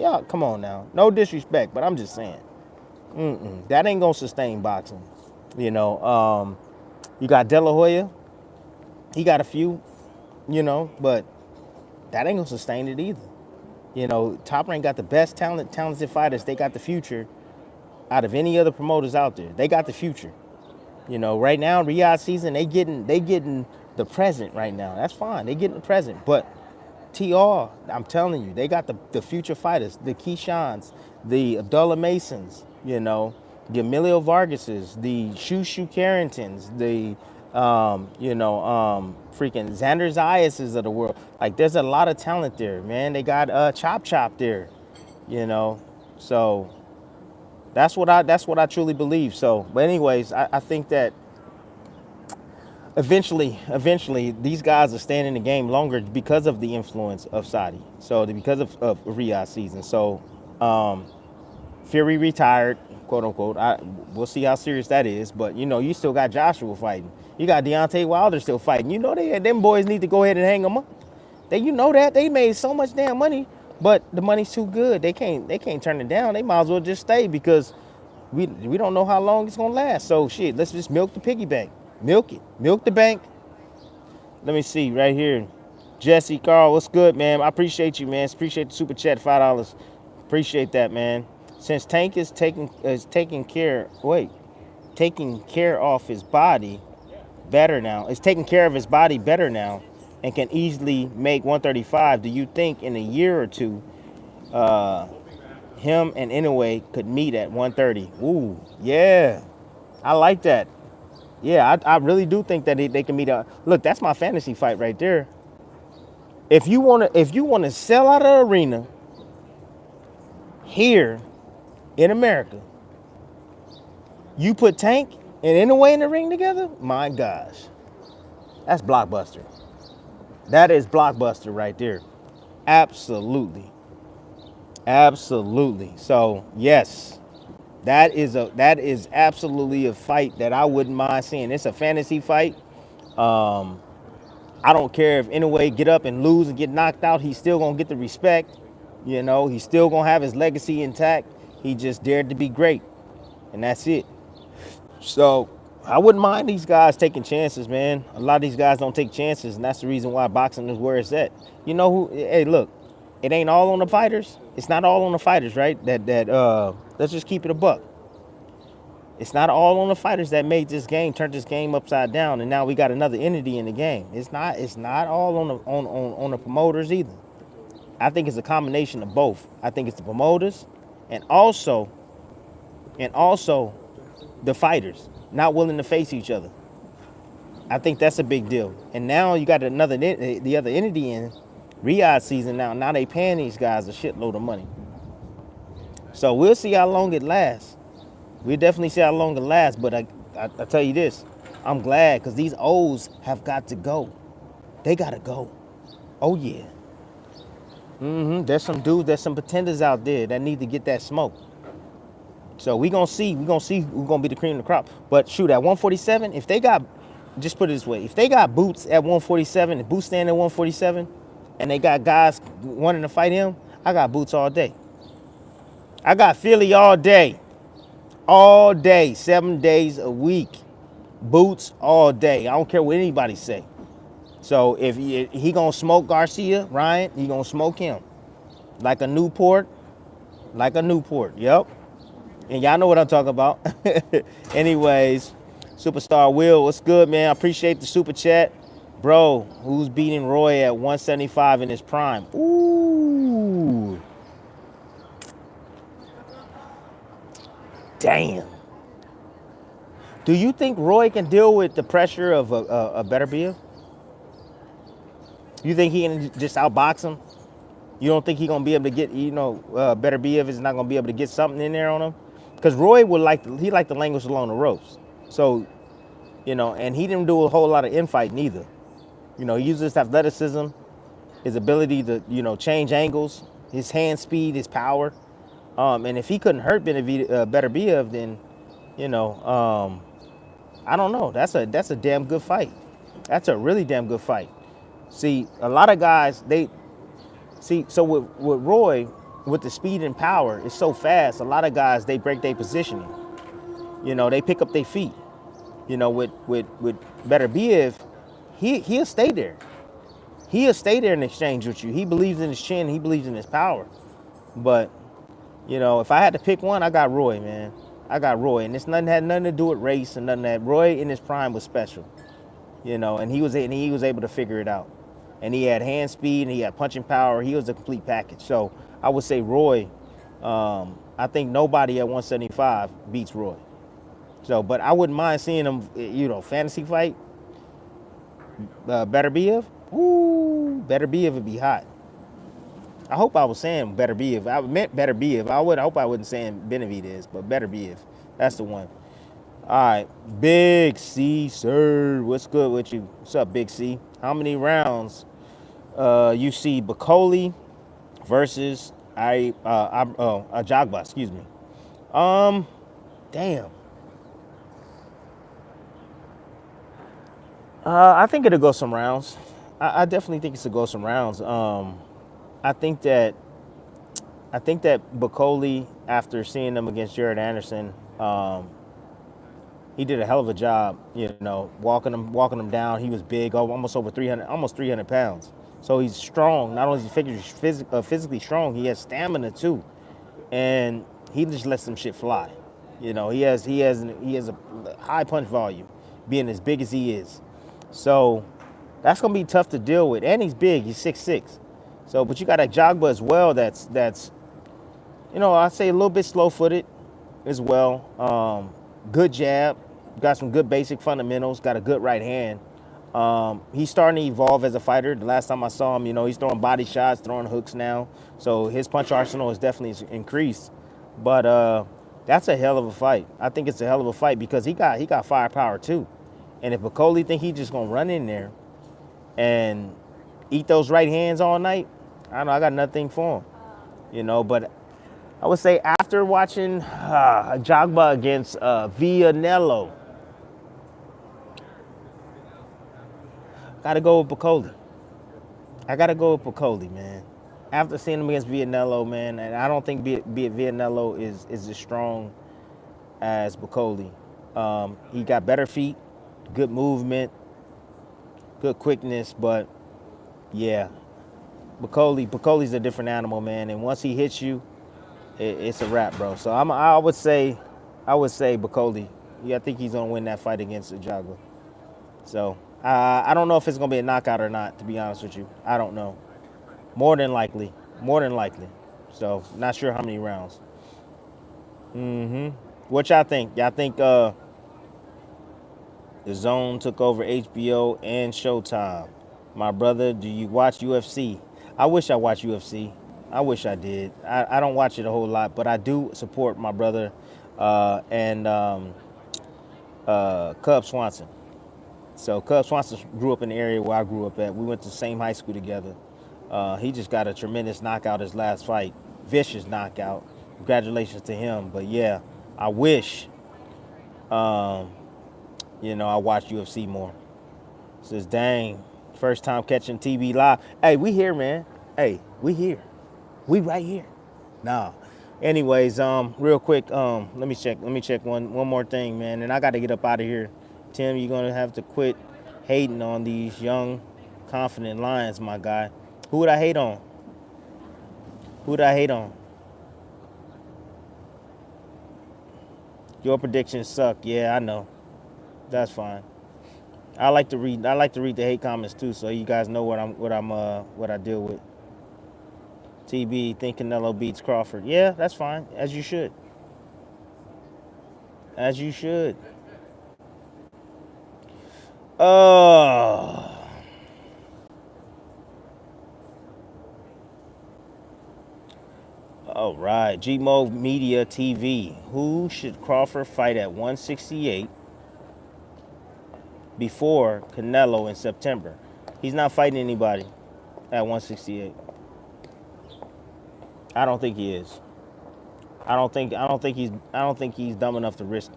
now. No disrespect, but I'm just saying. That ain't gonna sustain boxing. You got De La Hoya. He got a few, but that ain't gonna sustain it either. Top Rank got the best talented fighters. They got the future out of any other promoters out there. They got the future. Right now, Riyadh season, they getting the present right now. That's fine. They getting the present. But TR, I'm telling you, they got the future fighters, the Keishans, the Abdullah Masons, the Emilio Vargases, the Shushu Carringtons, the freaking Xander Zayases of the world. Like, there's a lot of talent there, man. They got Chop there, So that's what I truly believe. So, but anyways, I think that eventually, these guys are staying in the game longer because of the influence of Saudi. So because of Riyadh season. So Fury retired, quote unquote. We'll see how serious that is. But you still got Joshua fighting. You got Deontay Wilder still fighting. You know them boys need to go ahead and hang them up. You know that they made so much damn money, but the money's too good. They can't turn it down. They might as well just stay because we don't know how long it's gonna last. So shit, let's just milk the piggy bank. Milk it. Milk the bank. Let me see right here. Jesse Carl, what's good, man? I appreciate you, man. Appreciate the super chat, $5. Appreciate that, man. Since Tank is taking care of his body better now. Is taking care of his body better now, and can easily make 135. Do you think in a year or two, him and Inoue could meet at 130? Ooh, yeah, I like that. Yeah, I really do think that they can meet up. Look, that's my fantasy fight right there. If you wanna sell out of the arena here in America, you put Tank and Inoue in the ring together. My gosh, that's blockbuster. That is blockbuster right there. Absolutely, absolutely. So yes, that is absolutely a fight that I wouldn't mind seeing. It's a fantasy fight. I don't care if Inoue get up and lose and get knocked out. He's still gonna get the respect. You know, he's still gonna have his legacy intact. He just dared to be great, and that's it. So I wouldn't mind these guys taking chances, man. A lot of these guys don't take chances, and that's the reason why boxing is where it's at. You know who? Hey, look, it ain't all on the fighters. It's not all on the fighters, right? Let's just keep it a buck. It's not all on the fighters that made this game, turned this game upside down, and now we got another entity in the game. It's not all on the promoters either. I think it's a combination of both. I think it's the promoters and also the fighters not willing to face each other. I think that's a big deal. And now you got the other entity in Riyadh season now. Now they paying these guys a shitload of money. So we'll see how long it lasts. We'll definitely see how long it lasts. But I tell you this, I'm glad because these O's have got to go. They got to go. Oh, yeah. There's some pretenders out there that need to get that smoke. So we're going to see who's going to be the cream of the crop. But shoot, at 147, if they got, just put it this way, if they got Boots at 147, if Boots stand at 147, and they got guys wanting to fight him, I got Boots all day. I got Philly all day. All day, 7 days a week. Boots all day. I don't care what anybody say. So if he gonna smoke Garcia, Ryan, he gonna smoke him. Like a Newport. Yep. And y'all know what I'm talking about. Anyways, Superstar Will, what's good, man? I appreciate the super chat. Bro, who's beating Roy at 175 in his prime? Ooh. Damn. Do you think Roy can deal with the pressure of a Beterbiev? You think he can just outbox him? You don't think he gonna be able to get, Beterbiev is not gonna be able to get something in there on him? Because Roy liked the language along the ropes. So, and he didn't do a whole lot of infighting either. He used his athleticism, his ability to, change angles, his hand speed, his power. And if he couldn't hurt Beterbiev, then, I don't know. That's a damn good fight. That's a really damn good fight. See, a lot of guys, so with Roy, with the speed and power, it's so fast. A lot of guys, they break their positioning. They pick up their feet. With Beterbiev, he'll stay there. He'll stay there in exchange with you. He believes in his chin. He believes in his power. But, if I had to pick one, I got Roy, man. I got Roy. And had nothing to do with race and nothing that. Roy in his prime was special. And he was able to figure it out. And he had hand speed and he had punching power. He was a complete package. So I would say Roy, I think nobody at 175 beats Roy. So, but I wouldn't mind seeing him, fantasy fight. Beterbiev. Ooh, Beterbiev would be hot. I hope I was saying Beterbiev. I meant Beterbiev. I hope I wasn't saying Benavidez, but Beterbiev. That's the one. All right, Big C, sir. What's good with you? What's up, Big C? How many rounds you see Bacoli versus Ajagba? Excuse me. Damn. I think it'll go some rounds. I definitely think it's to go some rounds. I think that Bacoli, after seeing them against Jared Anderson, he did a hell of a job. Walking him down. He was big, almost over 300, almost 300 pounds. So he's strong. Not only is he physically strong, he has stamina too, and he just lets some shit fly. He has a high punch volume, being as big as he is. So that's gonna be tough to deal with. And he's big. He's 6'6". So, but you got a Jogba as well. That's I'd say a little bit slow-footed as well. Good jab. Got some good basic fundamentals. Got a good right hand. He's starting to evolve as a fighter. The last time I saw him, he's throwing body shots, throwing hooks now. So his punch arsenal has definitely increased. But that's a hell of a fight. I think it's a hell of a fight because he got firepower too. And if Bacoli think he's just gonna run in there and eat those right hands all night, I don't know. I got nothing for him. But I would say after watching Jogba against Villanello, gotta go with Bacoli. I gotta go with Bacoli, man. After seeing him against Villanello, man, and I don't think Villanello is as strong as Bacoli. He got better feet, good movement, good quickness, but yeah, Bacoli's a different animal, man. And once he hits you, it's a wrap, bro. So I would say Bacoli. Yeah, I think he's gonna win that fight against Jogba. So I don't know if it's gonna be a knockout or not. To be honest with you, I don't know. More than likely. So not sure how many rounds. What y'all think? Y'all think the Zone took over HBO and Showtime? My brother, do you watch UFC? I wish I watched UFC. I wish I did. I don't watch it a whole lot, but I do support my brother and Cub Swanson. So Cub Swanson grew up in the area where I grew up at. We went to the same high school together. He just got a tremendous knockout his last fight. Vicious knockout. Congratulations to him. But yeah, I wish, I watched UFC more. Says, dang, first time catching TV live. Hey, we here, man. Hey, we here. We right here. Nah. Anyways, real quick, let me check one more thing, man, and I got to get up out of here. Tim, you're gonna have to quit hating on these young, confident lions, my guy. Who would I hate on? Your predictions suck. Yeah, I know. That's fine. I like to read the hate comments too, so you guys know what I deal with. TB, think Canelo beats Crawford. Yeah, that's fine. As you should. All right. Gmo Media TV. Who should Crawford fight at 168 before Canelo in September? He's not fighting anybody at 168. I don't think he is. I don't think he's dumb enough to risk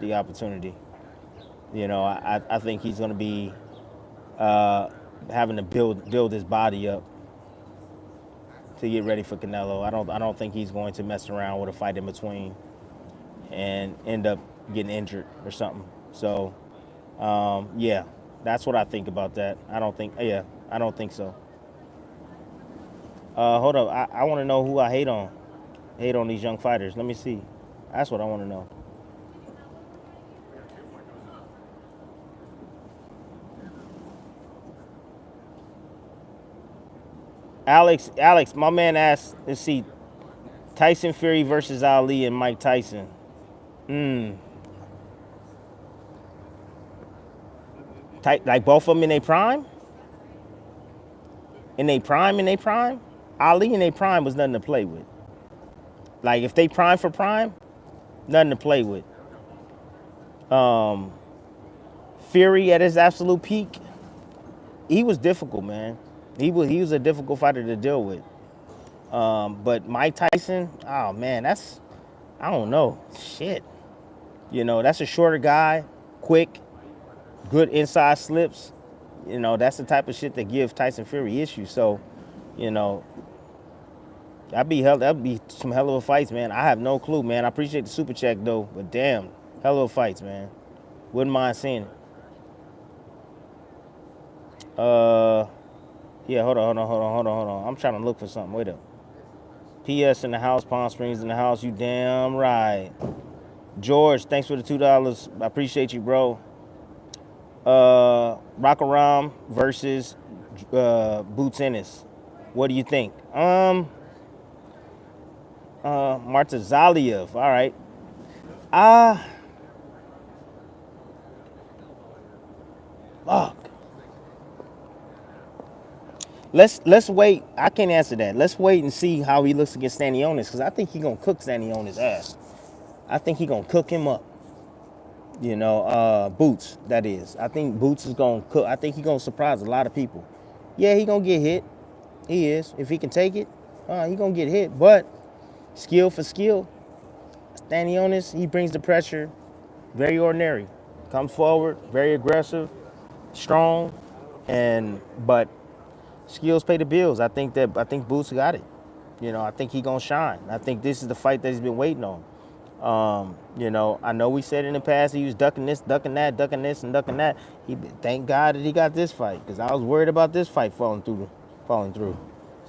the opportunity. I think he's going to be having to build his body up to get ready for Canelo. I don't think he's going to mess around with a fight in between and end up getting injured or something. So, yeah, that's what I think about that. I don't think so. Hold up. I want to know who I hate on. Hate on these young fighters. Let me see. That's what I want to know. Alex, my man asked, let's see, Tyson Fury versus Ali and Mike Tyson. Like both of them in their prime? In their prime? Ali in their prime was nothing to play with. Like if they prime for prime, nothing to play with. Fury at his absolute peak, he was difficult, man. He was a difficult fighter to deal with. But Mike Tyson, oh man, I don't know. Shit. That's a shorter guy, quick, good inside slips. You know, that's the type of shit that give Tyson Fury issues. So, you know, that'd be some hell of a fights, man. I have no clue, man. I appreciate the super check though, but damn, hell of a fights, man. Wouldn't mind seeing it. Yeah, hold on. I'm trying to look for something. Wait up. PS in the house, Palm Springs in the house. You damn right. George, thanks for the $2. I appreciate you, bro. Rockaram versus Boots Ennis. What do you think? Martazaliev. All right. Fuck. Let's wait. I can't answer that. Let's wait and see how he looks against Stanionis, because I think he's gonna cook Stanionis' ass. I think he's gonna cook him up. You know, Boots, that is. I think Boots is gonna cook. I think he's gonna surprise a lot of people. Yeah, he gonna get hit. He is. If he can take it, he gonna get hit. But skill for skill, Stanionis, he brings the pressure. Very ordinary. Comes forward, very aggressive, strong, but skills pay the bills. I think Boots got it. You know, I think he gonna shine. I think this is the fight that he's been waiting on. You know, I know we said in the past he was ducking this, ducking that, ducking this, and ducking that. Thank God that he got this fight, because I was worried about this fight falling through.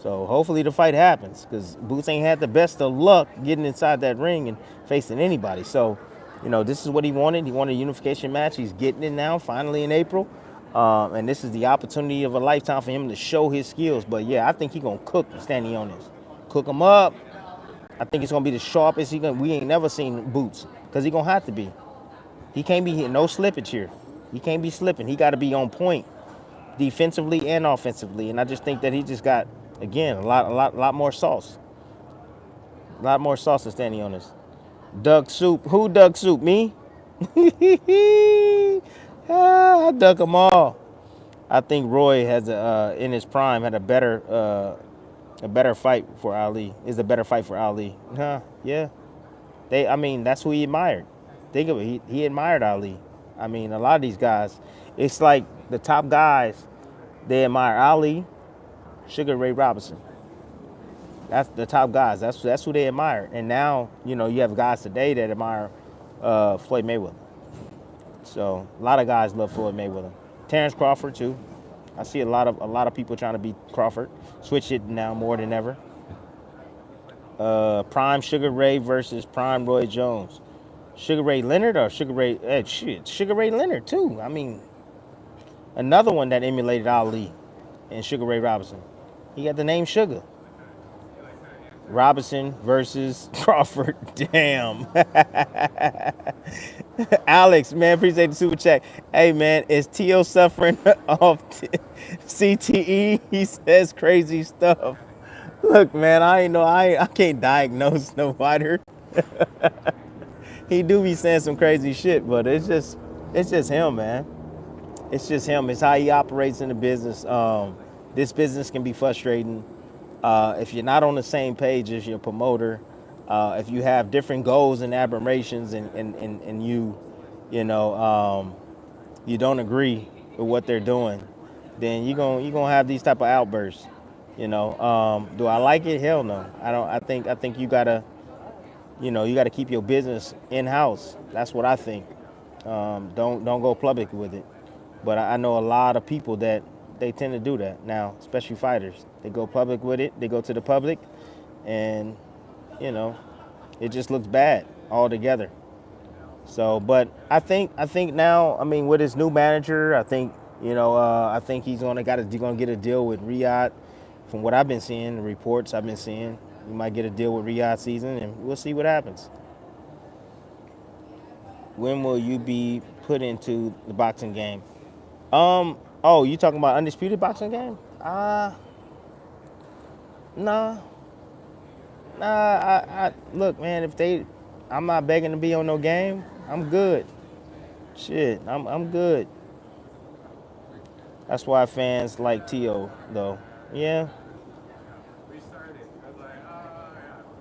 So hopefully the fight happens, because Boots ain't had the best of luck getting inside that ring and facing anybody. So, you know, this is what he wanted. He wanted a unification match. He's getting it now, finally in April. And this is the opportunity of a lifetime for him to show his skills. But yeah, I think he's gonna cook Stanionis. Cook him up. I think it's gonna be the sharpest we ain't never seen Boots, because he gonna have to be. He can't be hitting no slippage here. He can't be slipping. He got to be on point, defensively and offensively. And I just think that he just got, again, a lot more sauce. A lot more sauce than Stanionis. Duck soup. Who duck soup? Me? I duck them all. I think Roy has in his prime had a better fight for Ali. Is a better fight for Ali. Yeah. I mean, that's who he admired. Think of it. He admired Ali. I mean, a lot of these guys, it's like the top guys, they admire Ali, Sugar Ray Robinson. That's the top guys. That's who they admire. And now, you know, you have guys today that admire Floyd Mayweather. So a lot of guys love Floyd Mayweather. Terrence Crawford too. I see a lot of people trying to beat Crawford. Switch it now more than ever. Prime Sugar Ray versus Prime Roy Jones. Sugar Ray Leonard or Sugar Ray? Sugar Ray Leonard too. I mean, another one that emulated Ali and Sugar Ray Robinson. He got the name Sugar. Robinson versus Crawford. Damn. Alex, man, appreciate the super chat. Hey, man, is Teo suffering off CTE? He says crazy stuff. Look, man, I can't diagnose no fighter. He do be saying some crazy shit, but it's just him, man. It's just him. It's how he operates in the business. This business can be frustrating. If you're not on the same page as your promoter, if you have different goals and aberrations, and you don't agree with what they're doing, then you're gonna have these type of outbursts. You know, do I like it? Hell no. I don't. I think you gotta keep your business in house. That's what I think. Don't go public with it. But I know a lot of people that they tend to do that now, especially fighters. They go public with it. They go to the public, and it just looks bad altogether. So, but I think now, I mean, with his new manager, I think he's gonna get a deal with Riyadh. From what I've been seeing, the reports I've been seeing, he might get a deal with Riyadh season, and we'll see what happens. When will you be put into the boxing game? Oh, you talking about undisputed boxing game? Nah. I look, man, I'm not begging to be on no game. I'm good. Shit, I'm good. That's why fans like Teo, though. Yeah.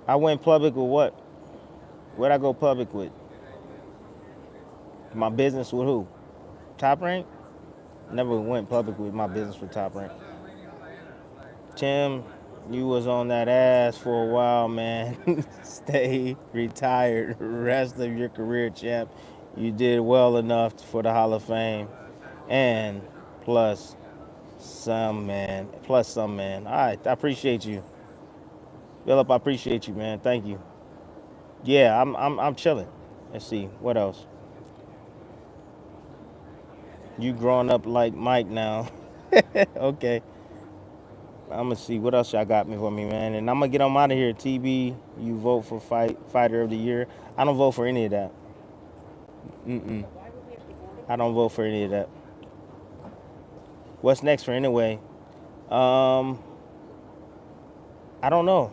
I went public with what? What'd I go public with? My business with who? Top Rank? Never went public with my business with Top Rank. Tim, you was on that ass for a while, man. Stay retired. Rest of your career, champ. You did well enough for the Hall of Fame. And plus some, man. Plus some, man. All right, I appreciate you. Philip, I appreciate you, man. Thank you. Yeah, I'm chilling. Let's see. What else? You growing up like Mike now. Okay. I'm gonna see what else y'all got me for me, man. And I'm gonna get on out of here. TB, you vote for fighter of the year. I don't vote for any of that. Mm-mm. I don't vote for any of that. What's next for anyway? Um, I don't know.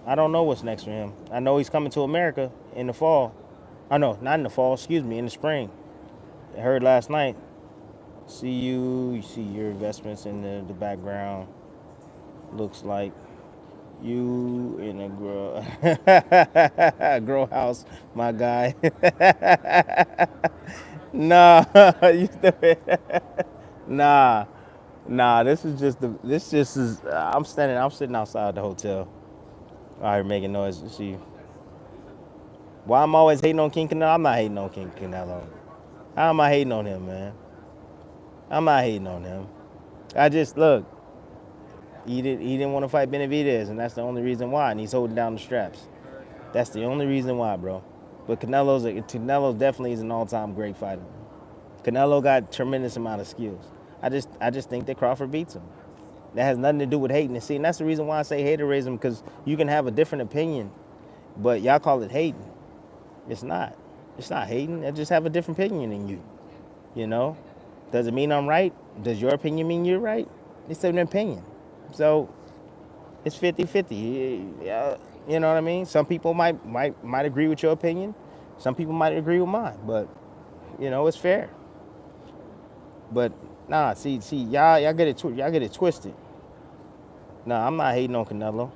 I don't know what's next for him. I know he's coming to America in the fall. Oh no, not in the fall. Excuse me, in the spring. I heard last night. See you. You see your investments in the background. Looks like you in a grow house, my guy. Nah, you stupid. Nah, nah. This is just the. This just is. I'm standing. I'm sitting outside the hotel. Out here making noise. See, why I'm always hating on King Canelo? I'm not hating on King Canelo. How am I hating on him, man? I'm not hating on him. I just look. He didn't want to fight Benavidez, and that's the only reason why. And he's holding down the straps. That's the only reason why, bro. But Canelo definitely is an all-time great fighter. Canelo got tremendous amount of skills. I just think that Crawford beats him. That has nothing to do with hating. And see, and that's the reason why I say haterism, because you can have a different opinion, but y'all call it hating. It's not. It's not hating. I just have a different opinion than you. You know? Does it mean I'm right? Does your opinion mean you're right? It's an opinion. So it's 50-50. Yeah, you know what I mean? Some people might agree with your opinion. Some people might agree with mine. But, you know, it's fair. But nah, see, y'all get it twisted. Nah, I'm not hating on Canelo.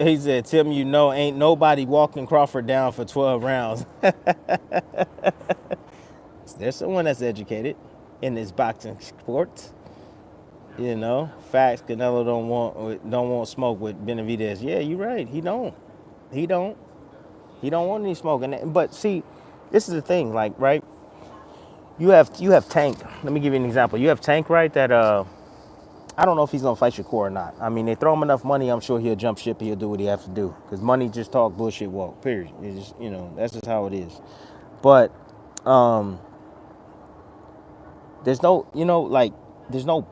He said, Tim, you know, ain't nobody walking Crawford down for 12 rounds. There's someone that's educated in this boxing sport. You know, facts. Canelo don't want smoke with Benavidez. Yeah, you're right. He don't. He don't. He don't want any smoke. But see, this is the thing. Like, right? You have Tank. Let me give you an example. You have Tank, right? That I don't know if he's gonna fight Shakur or not. I mean, they throw him enough money. I'm sure he'll jump ship. He'll do what he has to do. Because money just talk, bullshit walk. Period. It's just, you know, that's just how it is. But there's no, you know, like there's no.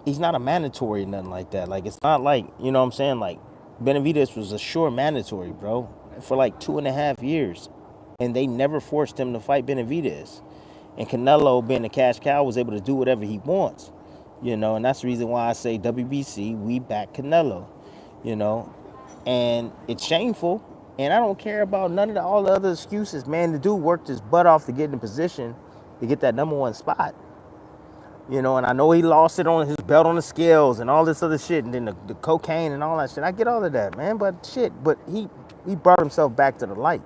He's not a mandatory or nothing like that. Like it's not like, you know what I'm saying? Like Benavidez was a sure mandatory, bro, for like 2.5 years, and they never forced him to fight Benavidez. And Canelo, being a cash cow, was able to do whatever he wants, you know. And that's the reason why I say WBC, we back Canelo, you know. And it's shameful, and I don't care about none of all the other excuses, man. The dude worked his butt off to get in position to get that #1 spot. You know, and I know he lost it on his belt on the scales and all this other shit, and then the cocaine and all that shit. I get all of that, man. But shit, but he brought himself back to the light,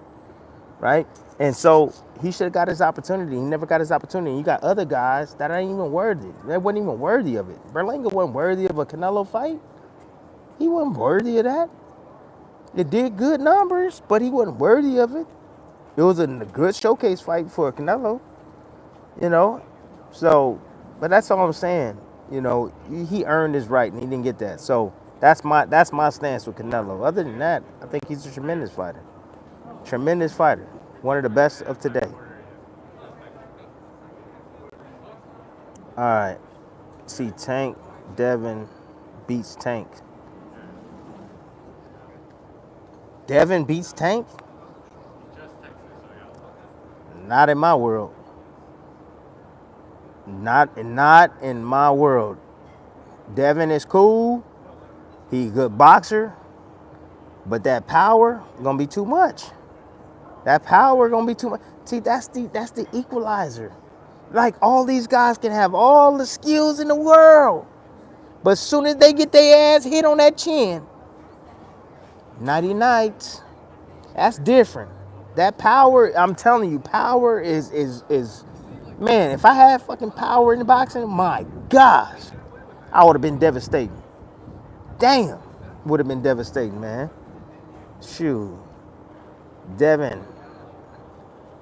right? And so he should have got his opportunity. He never got his opportunity. You got other guys that ain't even worthy. They wasn't even worthy of it. Berlanga wasn't worthy of a Canelo fight. He wasn't worthy of that. It did good numbers, but he wasn't worthy of it. It was a good showcase fight for Canelo, you know. So, but that's all I'm saying. You know, he earned his right, and he didn't get that. So that's my stance with Canelo. Other than that, I think he's a tremendous fighter. Tremendous fighter. One of the best of today. All right. See, Tank, Devin beats Tank. Devin beats Tank? Not in my world. Not in my world. Devin is cool. He a good boxer. But that power gonna be too much. That power gonna be too much. See, that's the equalizer. Like all these guys can have all the skills in the world, but as soon as they get their ass hit on that chin, nighty night. That's different. That power, I'm telling you, power is man, if I had fucking power in the boxing, my gosh, I would have been devastating. Damn, would have been devastating, man. Shoot. Devin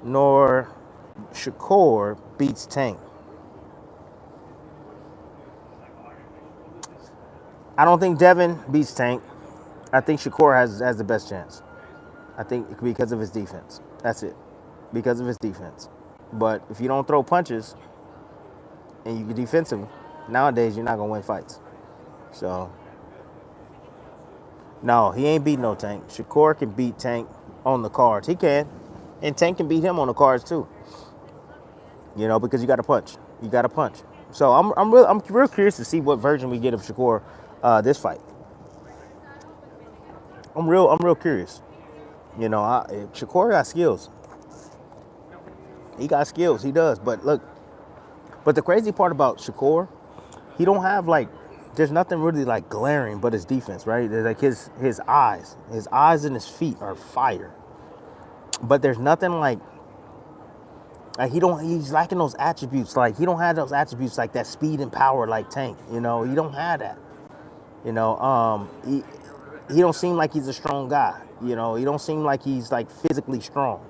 nor Shakur beats Tank. I don't think Devin beats Tank. I think Shakur has the best chance. I think because of his defense. That's it. Because of his defense. But if you don't throw punches and you can defensive, nowadays you're not gonna win fights. So no, he ain't beat no Tank. Shakur can beat Tank on the cards. He can. And Tank can beat him on the cards too. You know, because you got to punch. You got to punch. So I'm real curious to see what version we get of Shakur this fight. I'm real curious. You know, Shakur got skills. He got skills. He does. But look, but the crazy part about Shakur, he don't have like, there's nothing really like glaring but his defense, right? There's like his eyes and his feet are fire. But there's nothing like he's lacking those attributes. Like he don't have those attributes like that speed and power like Tank. You know, he don't have that. You know, he don't seem like he's a strong guy. You know, he don't seem like he's like physically strong.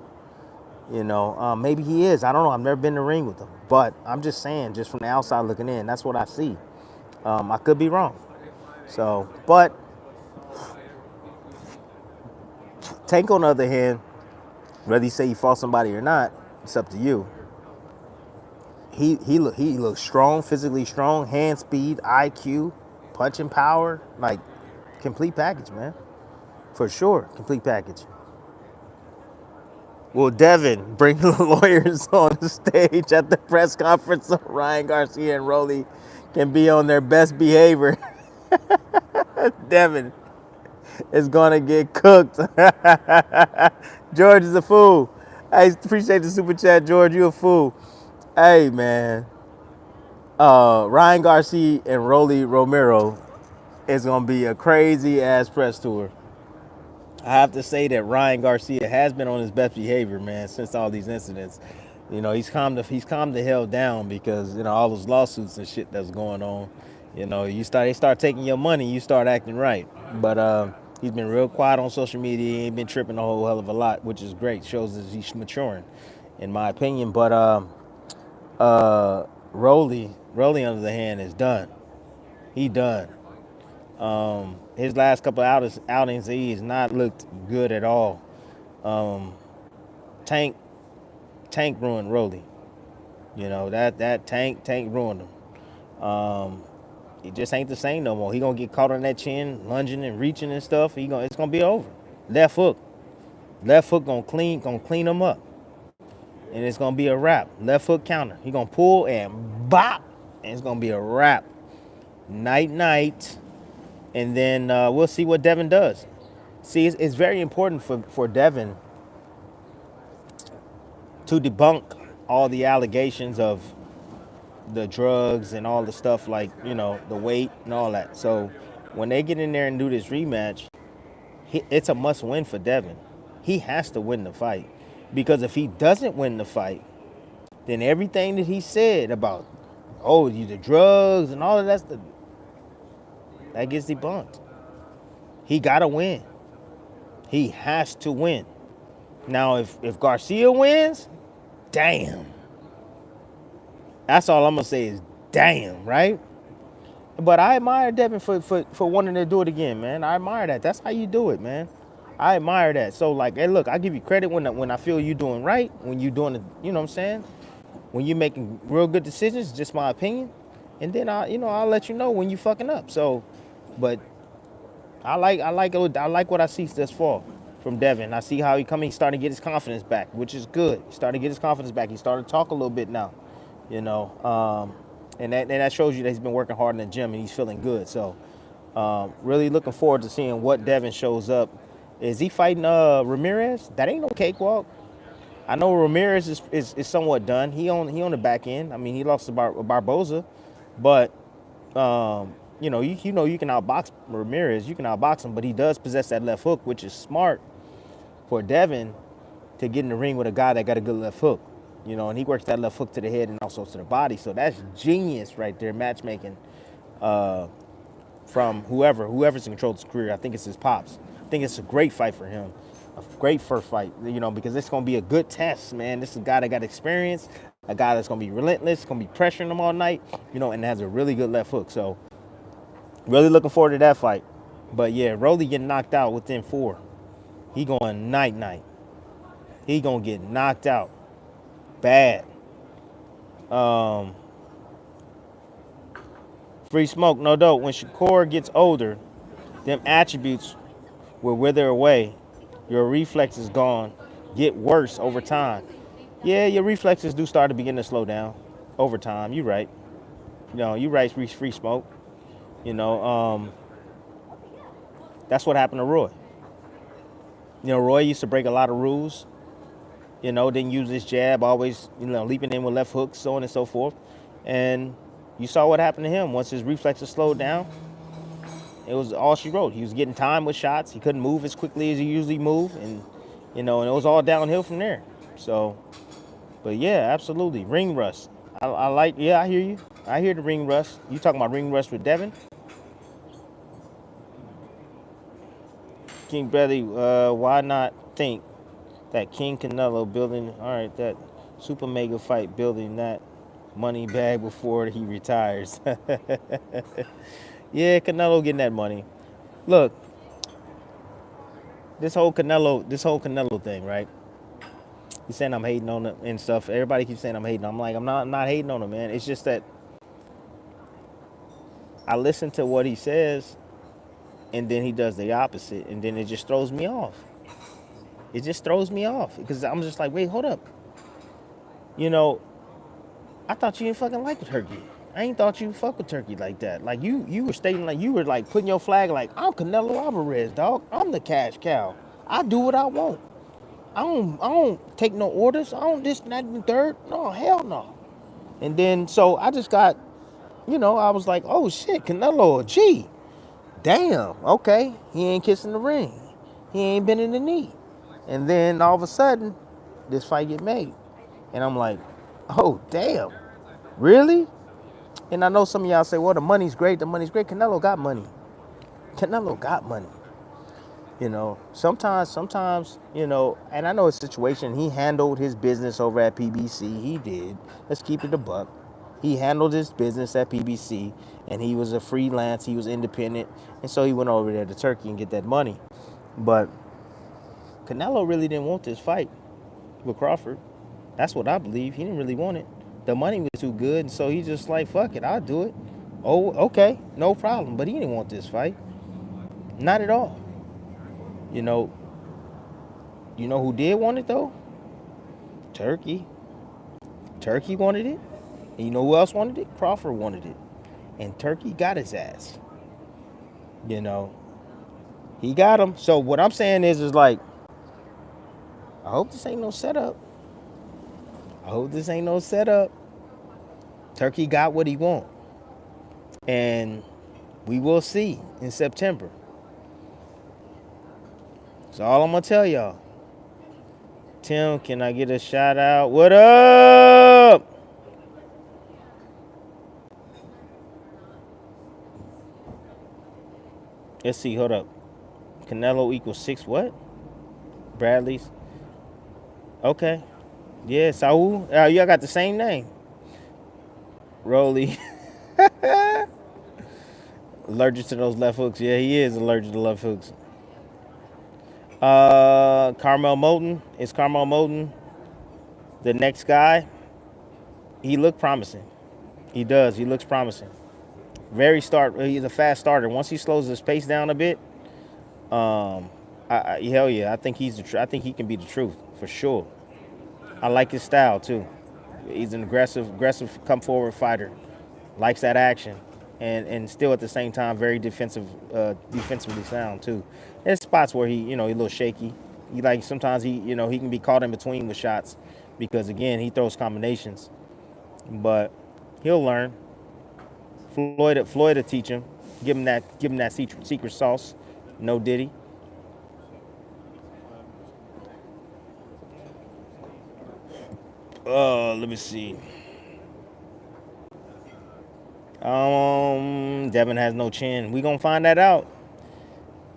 You know, maybe he is. I don't know. I've never been in the ring with him, but I'm just saying, just from the outside looking in, that's what I see. I could be wrong. So, but Tank on the other hand, whether you say he fought somebody or not, it's up to you. He looks strong, physically strong, hand speed, IQ, punching power, like complete package, man. For sure, complete package. Will Devin bring the lawyers on the stage at the press conference so Ryan Garcia and Rolly can be on their best behavior? Devin is gonna get cooked. George is a fool. I appreciate the super chat, George. You a fool. Hey man, Ryan Garcia and Rolly Romero is gonna be a crazy ass press tour. I have to say that Ryan Garcia has been on his best behavior, man, since all these incidents. You know, he's calmed the hell down because, you know, all those lawsuits and shit that's going on. You know, they start taking your money, you start acting right. But he's been real quiet on social media. He ain't been tripping a whole hell of a lot, which is great. Shows that he's maturing, in my opinion. But Rolly on the other hand is done. He done. His last couple outings, he has not looked good at all. Tank ruined Rolly. You know, that Tank ruined him. He just ain't the same no more. He gonna get caught on that chin, lunging and reaching and stuff. It's gonna be over. Left hook gonna clean him up, and it's gonna be a wrap. Left hook counter. He gonna pull and bop, and it's gonna be a wrap. Night. And then we'll see what Devin does. See, it's very important for Devin to debunk all the allegations of the drugs and all the stuff, like, you know, the weight and all that. So when they get in there and do this rematch, it's a must win for Devin. He has to win the fight. Because if he doesn't win the fight, then everything that he said about, the drugs and all of that stuff, that gets debunked. He gotta win. He has to win. Now, if Garcia wins, damn. That's all I'm gonna say is damn, right? But I admire Devin for wanting to do it again, man. I admire that. That's how you do it, man. I admire that. So, like, hey, look, I give you credit when I feel you doing right, when you doing it, you know what I'm saying? When you're making real good decisions, just my opinion. And then I'll let you know when you fucking up. So, but I like what I see thus far from Devin. I see how he's starting to get his confidence back, which is good. He's starting to get his confidence back. He's starting to talk a little bit now, you know. And that shows you that he's been working hard in the gym and he's feeling good. So, really looking forward to seeing what Devin shows up. Is he fighting Ramirez? That ain't no cakewalk. I know Ramirez is somewhat done. He on the back end. I mean, he lost to Barboza, but you can outbox Ramirez. You can outbox him, but he does possess that left hook, which is smart. for Devin to get in the ring with a guy that got a good left hook, and he works that left hook to the head and also to the body. So that's genius right there, matchmaking from whoever's in control of his career. I think it's his pops. I think it's a great fight for him, a great first fight, because it's going to be a good test, man. This is a guy that got experience, a guy that's going to be relentless, going to be pressuring him all night, and has a really good left hook. So really looking forward to that fight. But yeah, Rolly getting knocked out within 4. He going night-night. He going to get knocked out bad. Free smoke, no dope. When Shakur gets older, them attributes will wither away. Your reflexes get worse over time. Yeah, your reflexes do start to begin to slow down over time. You're right. You're right, free smoke. That's what happened to Roy. Roy used to break a lot of rules. Didn't use his jab, always, leaping in with left hooks, so on and so forth. And you saw what happened to him. Once his reflexes slowed down, it was all she wrote. He was getting time with shots. He couldn't move as quickly as he usually moved. And, and it was all downhill from there. So, but yeah, absolutely. Ring rust. I hear you. I hear the ring rust. You talking about ring rust with Devin? King Belly, why not think that King Canelo building, that super mega fight building that money bag before he retires? Yeah, Canelo getting that money. Look, this whole Canelo thing, right? He's saying I'm hating on him and stuff. Everybody keeps saying I'm hating. I'm like, I'm not hating on him, man. It's just that I listen to what he says, and then he does the opposite, and then it just throws me off. It just throws me off because I'm just like, wait, hold up. I thought you didn't fucking like turkey. I ain't thought you fuck with turkey like that. Like you were stating, like you were like putting your flag like, I'm Canelo Alvarez, dog. I'm the cash cow. I do what I want. I don't take no orders. I don't this, that, and the third. No, hell no. And then so I just got, I was like, oh shit, Canelo, gee. Damn, okay. He ain't kissing the ring. He ain't been in the knee. And then all of a sudden, this fight get made. And I'm like, oh damn. Really? And I know some of y'all say, well, the money's great. Canelo got money. Sometimes, and I know his situation. He handled his business over at PBC. He did. Let's keep it a buck. He handled his business at PBC, and he was a freelance. He was independent. And so he went over there to Turkey and get that money. But Canelo really didn't want this fight with Crawford. That's what I believe. He didn't really want it. The money was too good, and so he just like, fuck it, I'll do it. Oh, okay, no problem. But he didn't want this fight. Not at all. You know who did want it though? Turkey. Turkey wanted it. And you know who else wanted it? Crawford wanted it. And Turkey got his ass. He got him. So what I'm saying is like, I hope this ain't no setup. Turkey got what he want. And we will see in September. That's all I'm going to tell y'all. Tim, can I get a shout out? What up? Let's see, hold up. Canelo equals 6 what? Bradley's. Okay. Yeah, Saul. Y'all got the same name. Rolly. Allergic to those left hooks. Yeah, he is allergic to left hooks. Curmel Moton. Is Curmel Moton the next guy? He looked promising. He does. He looks promising. He's a fast starter. Once he slows his pace down a bit, hell yeah, I think I think he can be the truth for sure. I like his style too. He's an aggressive, come forward fighter. Likes that action, and still at the same time very defensively sound too. There's spots where he, he's a little shaky. Sometimes he can be caught in between with shots because again he throws combinations, but he'll learn. Floyd will teach him, give him that secret sauce. No Diddy. Let me see. Devin has no chin. We gonna find that out,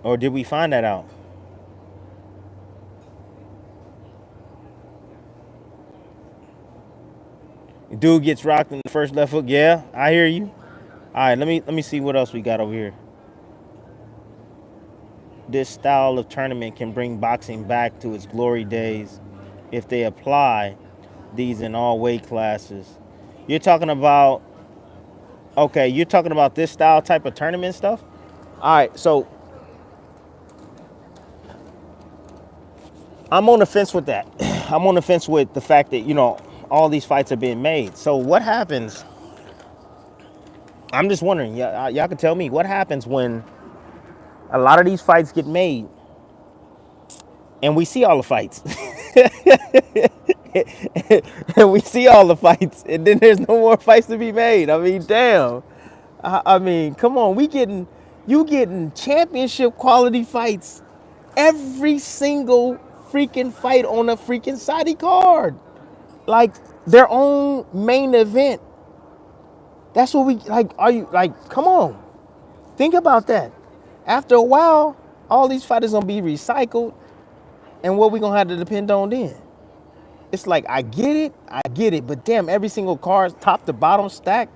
or did we find that out? Dude gets rocked in the first left hook. Yeah, I hear you. All right, let me see what else we got over here. This style of tournament can bring boxing back to its glory days if they apply these in all weight classes. You're talking about okay, you're talking about this style type of tournament stuff? All right, so I'm on the fence with that. I'm on the fence with the fact that, all these fights are being made. So what happens? I'm just wondering, y'all can tell me what happens when a lot of these fights get made and we see all the fights. And we see all the fights and then there's no more fights to be made. I mean, damn. I mean, come on, you getting championship quality fights every single freaking fight on a freaking Saudi card. Like their own main event. That's what we like. Are you like, come on. Think about that. After a while, all these fighters gonna be recycled, and what we gonna have to depend on then? It's like I get it, but damn, every single card, top to bottom stack.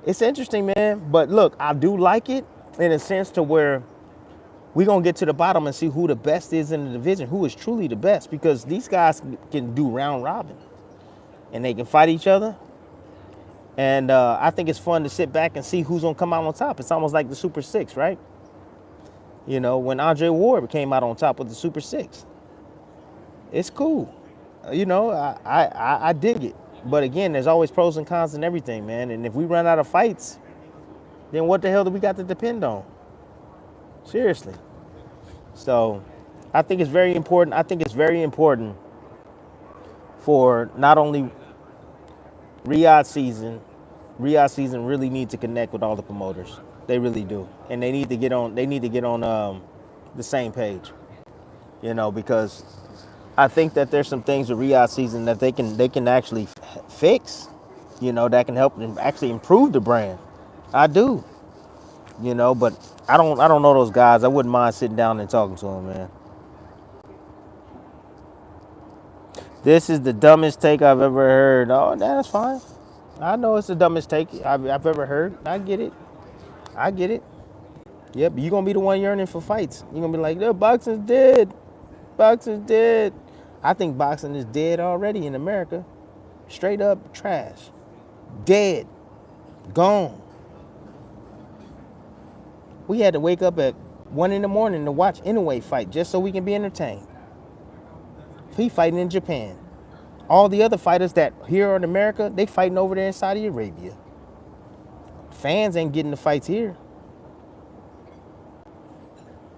It's interesting, man. But look, I do like it in a sense to where we gonna get to the bottom and see who the best is in the division, who is truly the best, because these guys can do round robin and they can fight each other. And I think it's fun to sit back and see who's gonna come out on top. It's almost like the Super Six, right? When Andre Ward came out on top with the Super Six, it's cool. I dig it. But again, there's always pros and cons and everything, man. And if we run out of fights, then what the hell do we got to depend on? Seriously. So I think it's very important. I think it's very important for not only Riyadh season really need to connect with all the promoters. They really do. And they need to get on the same page. Because I think that there's some things with Riyadh season that they can actually fix, that can help them actually improve the brand. I do. But I don't know those guys. I wouldn't mind sitting down and talking to them, man. This is the dumbest take I've ever heard. Oh, that's fine. I know it's the dumbest take I've ever heard. I get it. Yep, you're going to be the one yearning for fights. You're going to be like, no, boxing's dead. Boxing's dead. I think boxing is dead already in America. Straight up trash. Dead. Gone. We had to wake up at 1 in the morning to watch Inoue fight just so we can be entertained. He fighting in Japan. All the other fighters that here in America, they fighting over there in Saudi Arabia. Fans ain't getting the fights here.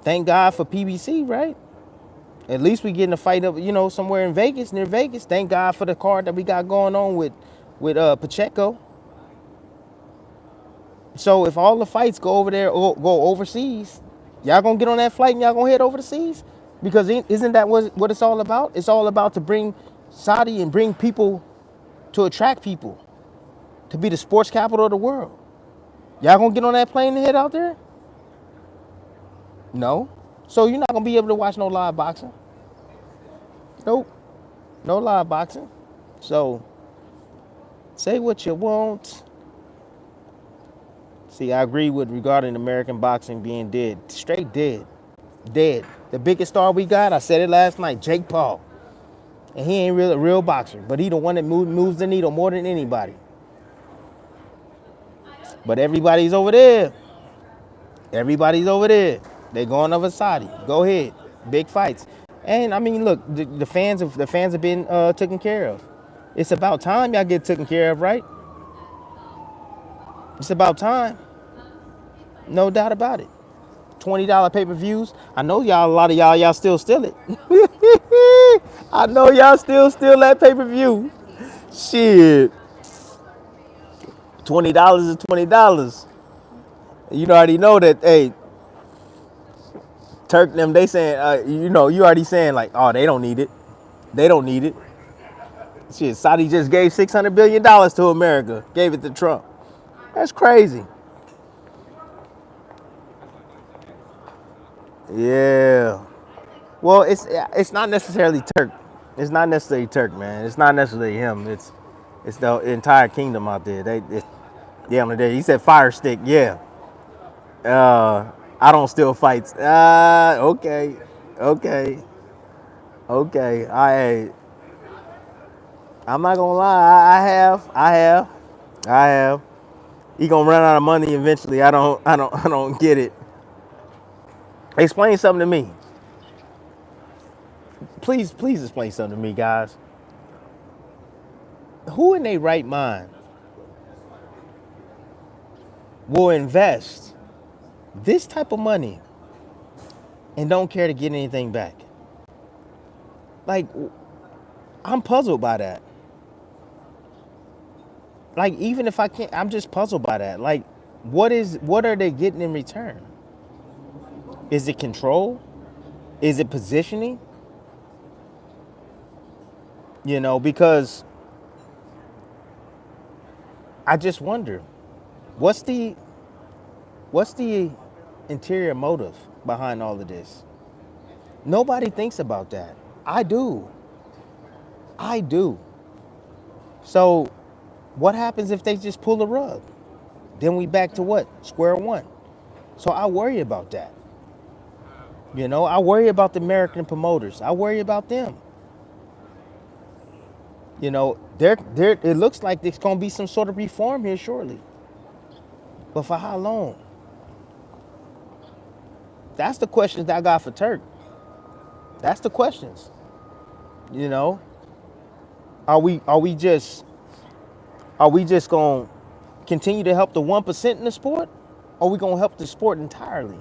Thank God for PBC, right? At least we getting a fight up, somewhere in Vegas, near Vegas. Thank God for the card that we got going on with Pacheco. So if all the fights go over there or go overseas, y'all gonna get on that flight and y'all gonna head overseas? Because isn't that what it's all about? It's all about to bring Saudi and bring people, to attract people, to be the sports capital of the world. Y'all gonna get on that plane and head out there? No. So you're not gonna be able to watch no live boxing. Nope. No live boxing. So say what you want. See, I agree with regarding American boxing being dead. Straight dead. Dead. The biggest star we got, I said it last night, Jake Paul. And he ain't really a real boxer, but he the one that moves the needle more than anybody. But everybody's over there. Everybody's over there. They going over Saudi. Go ahead. Big fights. And I mean, look, the fans have been taken care of. It's about time y'all get taken care of, right? It's about time. No doubt about it. $20 pay-per-views. I know y'all, a lot of y'all still steal it. I know y'all still steal that pay-per-view. Shit. $20 is $20. You already know that, hey, Turk them, they saying, you already saying like, oh, they don't need it. They don't need it. Shit, Saudi just gave $600 billion to America. Gave it to Trump. That's crazy. Yeah. Well, it's not necessarily Turk. It's not necessarily Turk, man. It's not necessarily him. It's the entire kingdom out there. Yeah, on the day he said fire stick. Yeah. I don't steal fights. Okay, okay, okay. I'm not gonna lie. I have. He gonna run out of money eventually. I don't get it. Explain something to me. Please explain something to me, guys. Who in their right mind will invest this type of money and don't care to get anything back? Like, I'm puzzled by that. Like, even if I can't, I'm just puzzled by that. Like, what are they getting in return? Is it control? Is it positioning? You know, because I just wonder, what's the interior motive behind all of this? Nobody thinks about that. I do. I do. So what happens if they just pull the rug? Then we back to what? Square one. So I worry about that. You know, I worry about the American promoters. I worry about them. You know, it looks like there's going to be some sort of reform here shortly. But for how long? That's the questions that I got for Turk. That's the questions. You know, are we just going to continue to help the 1% in the sport? Or are we going to help the sport entirely?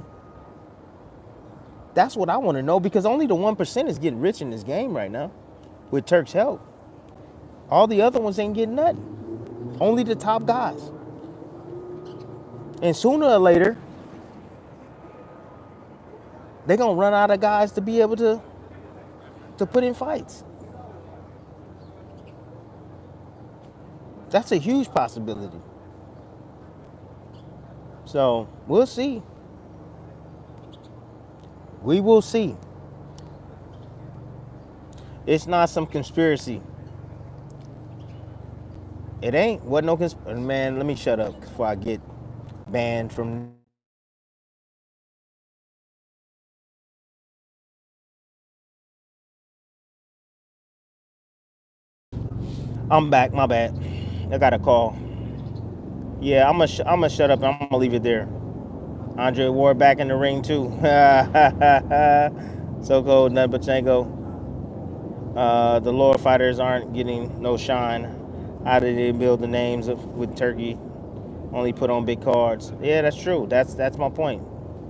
That's what I want to know, because only the 1% is getting rich in this game right now with Turk's help. All the other ones ain't getting nothing. Only the top guys. And sooner or later, they're going to run out of guys to be able to put in fights. That's a huge possibility. So we'll see. We will see. It's not some conspiracy. It ain't. What no conspiracy. Man, let me shut up before I get banned from. I'm back. My bad. I got a call. Yeah, I'm gonna shut up. I'm gonna leave it there. Andre Ward back in the ring too. So cold, nothing but Chango. The lower fighters aren't getting no shine. How did they build the names with Turkey? Only put on big cards. Yeah, that's true. That's my point.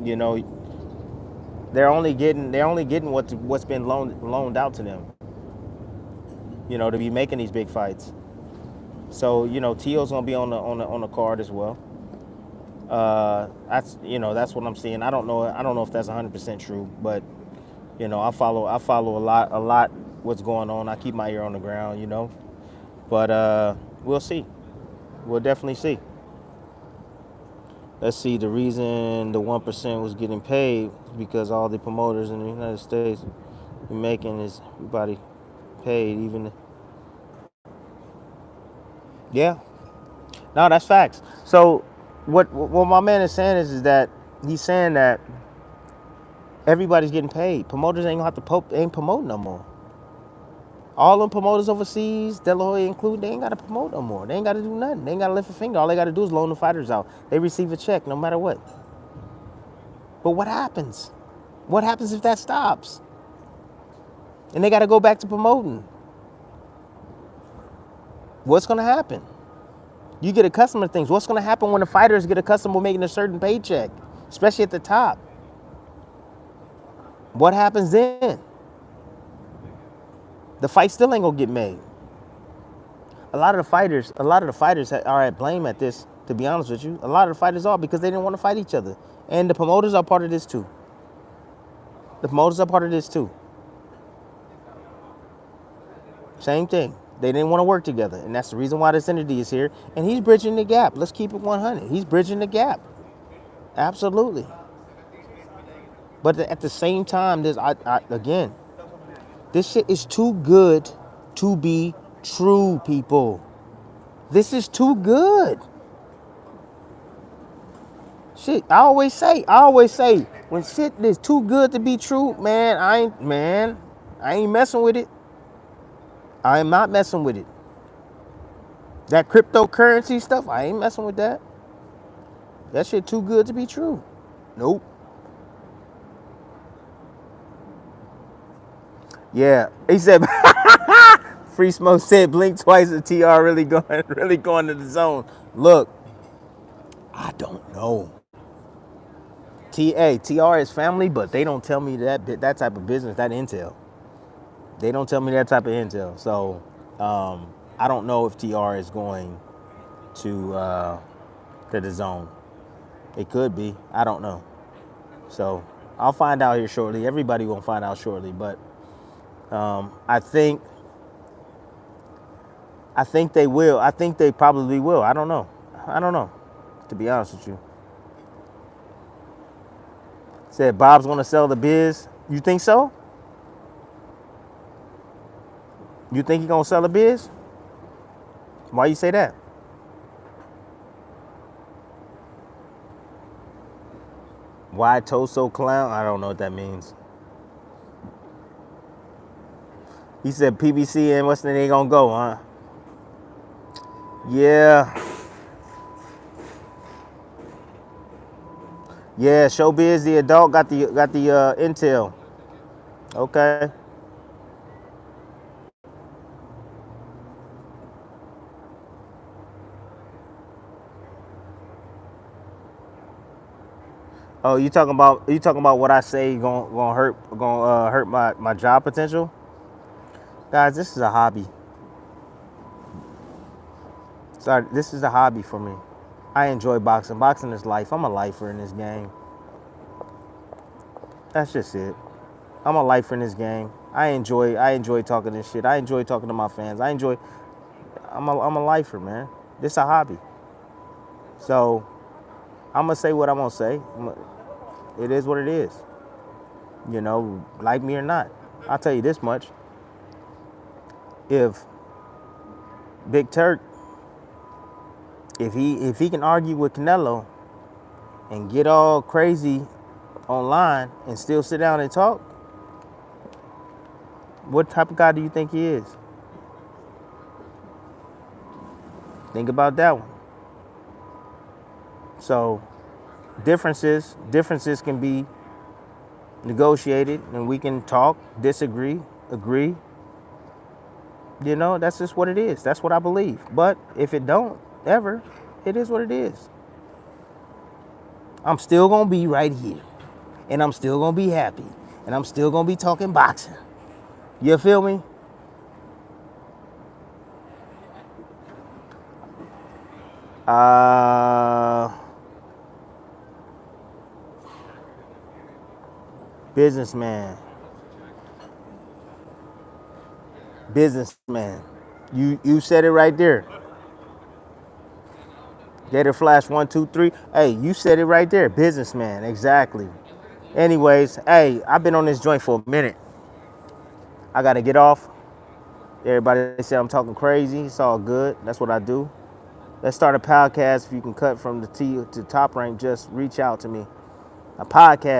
You know, they're only getting what's been loaned out to them. You know, to be making these big fights. So you know, Teo's gonna be on the card as well. That's what I'm seeing. I don't know if that's 100% true, but you know, I follow a lot what's going on. I keep my ear on the ground, you know. But we'll see. We'll definitely see. Let's see. The reason the 1% was getting paid is because all the promoters in the United States are making is everybody paid, even. Yeah. No, that's facts. So what my man is saying is that he's saying that everybody's getting paid. Promoters ain't gonna have to ain't promote no more. All them promoters overseas, De La Hoya included, they ain't gotta promote no more. They ain't gotta do nothing. They ain't gotta lift a finger. All they gotta do is loan the fighters out. They receive a check no matter what. But what happens? What happens if that stops? And they gotta go back to promoting. What's gonna happen? You get accustomed to things. What's gonna happen when the fighters get accustomed to making a certain paycheck, especially at the top? What happens then? The fight still ain't gonna get made. A lot of the fighters are at blame at this, to be honest with you. A lot of the fighters are, because they didn't want to fight each other. And the promoters are part of this too. Same thing. They didn't want to work together, and that's the reason why this entity is here. And he's bridging the gap. Let's keep it 100. He's bridging the gap. Absolutely. But at the same time, again, this shit is too good to be true, people. This is too good. Shit, I always say, when shit is too good to be true, man, I ain't messing with it. I am not messing with it. That cryptocurrency stuff, I ain't messing with that. That shit too good to be true. Nope. Yeah, he said. Free Smoke said, blink twice and TR really going to the zone. Look, I don't know. TR is family, but they don't tell me that type of business, that intel. They don't tell me that type of intel. So I don't know if TR is going to the zone. It could be. I don't know. So I'll find out here shortly. Everybody will find out shortly. But I think they will. I think they probably will. I don't know. To be honest with you. Said Bob's going to sell the biz. You think so? You think he's going to sell the biz? Why you say that? Why Toso Clown? I don't know what that means. He said PBC and what's the name going to go, huh? Yeah. Yeah, Showbiz the adult got the intel. Okay. Oh, you talking about what I say gonna hurt my job potential? Guys, this is a hobby. Sorry, this is a hobby for me. I enjoy boxing. Boxing is life. I'm a lifer in this game. That's just it. I'm a lifer in this game. I enjoy talking this shit. I enjoy talking to my fans. I'm a lifer, man. This is a hobby. So I'm gonna say what I'm gonna say. It is what it is. You know, like me or not. I'll tell you this much. If Big Turk, if he can argue with Canelo and get all crazy online and still sit down and talk, what type of guy do you think he is? Think about that one. So differences can be negotiated and we can talk, disagree, agree. You know, that's just what it is. That's what I believe. But if it don't ever, it is what it is. I'm still gonna be right here. And I'm still gonna be happy. And I'm still gonna be talking boxing. You feel me? Businessman. You said it right there. Gator Flash 1, 2, 3. Hey, you said it right there. Businessman, exactly. Anyways, hey, I've been on this joint for a minute. I gotta get off. Everybody say I'm talking crazy. It's all good. That's what I do. Let's start a podcast. If you can cut from the T to Top Rank, just reach out to me. A podcast.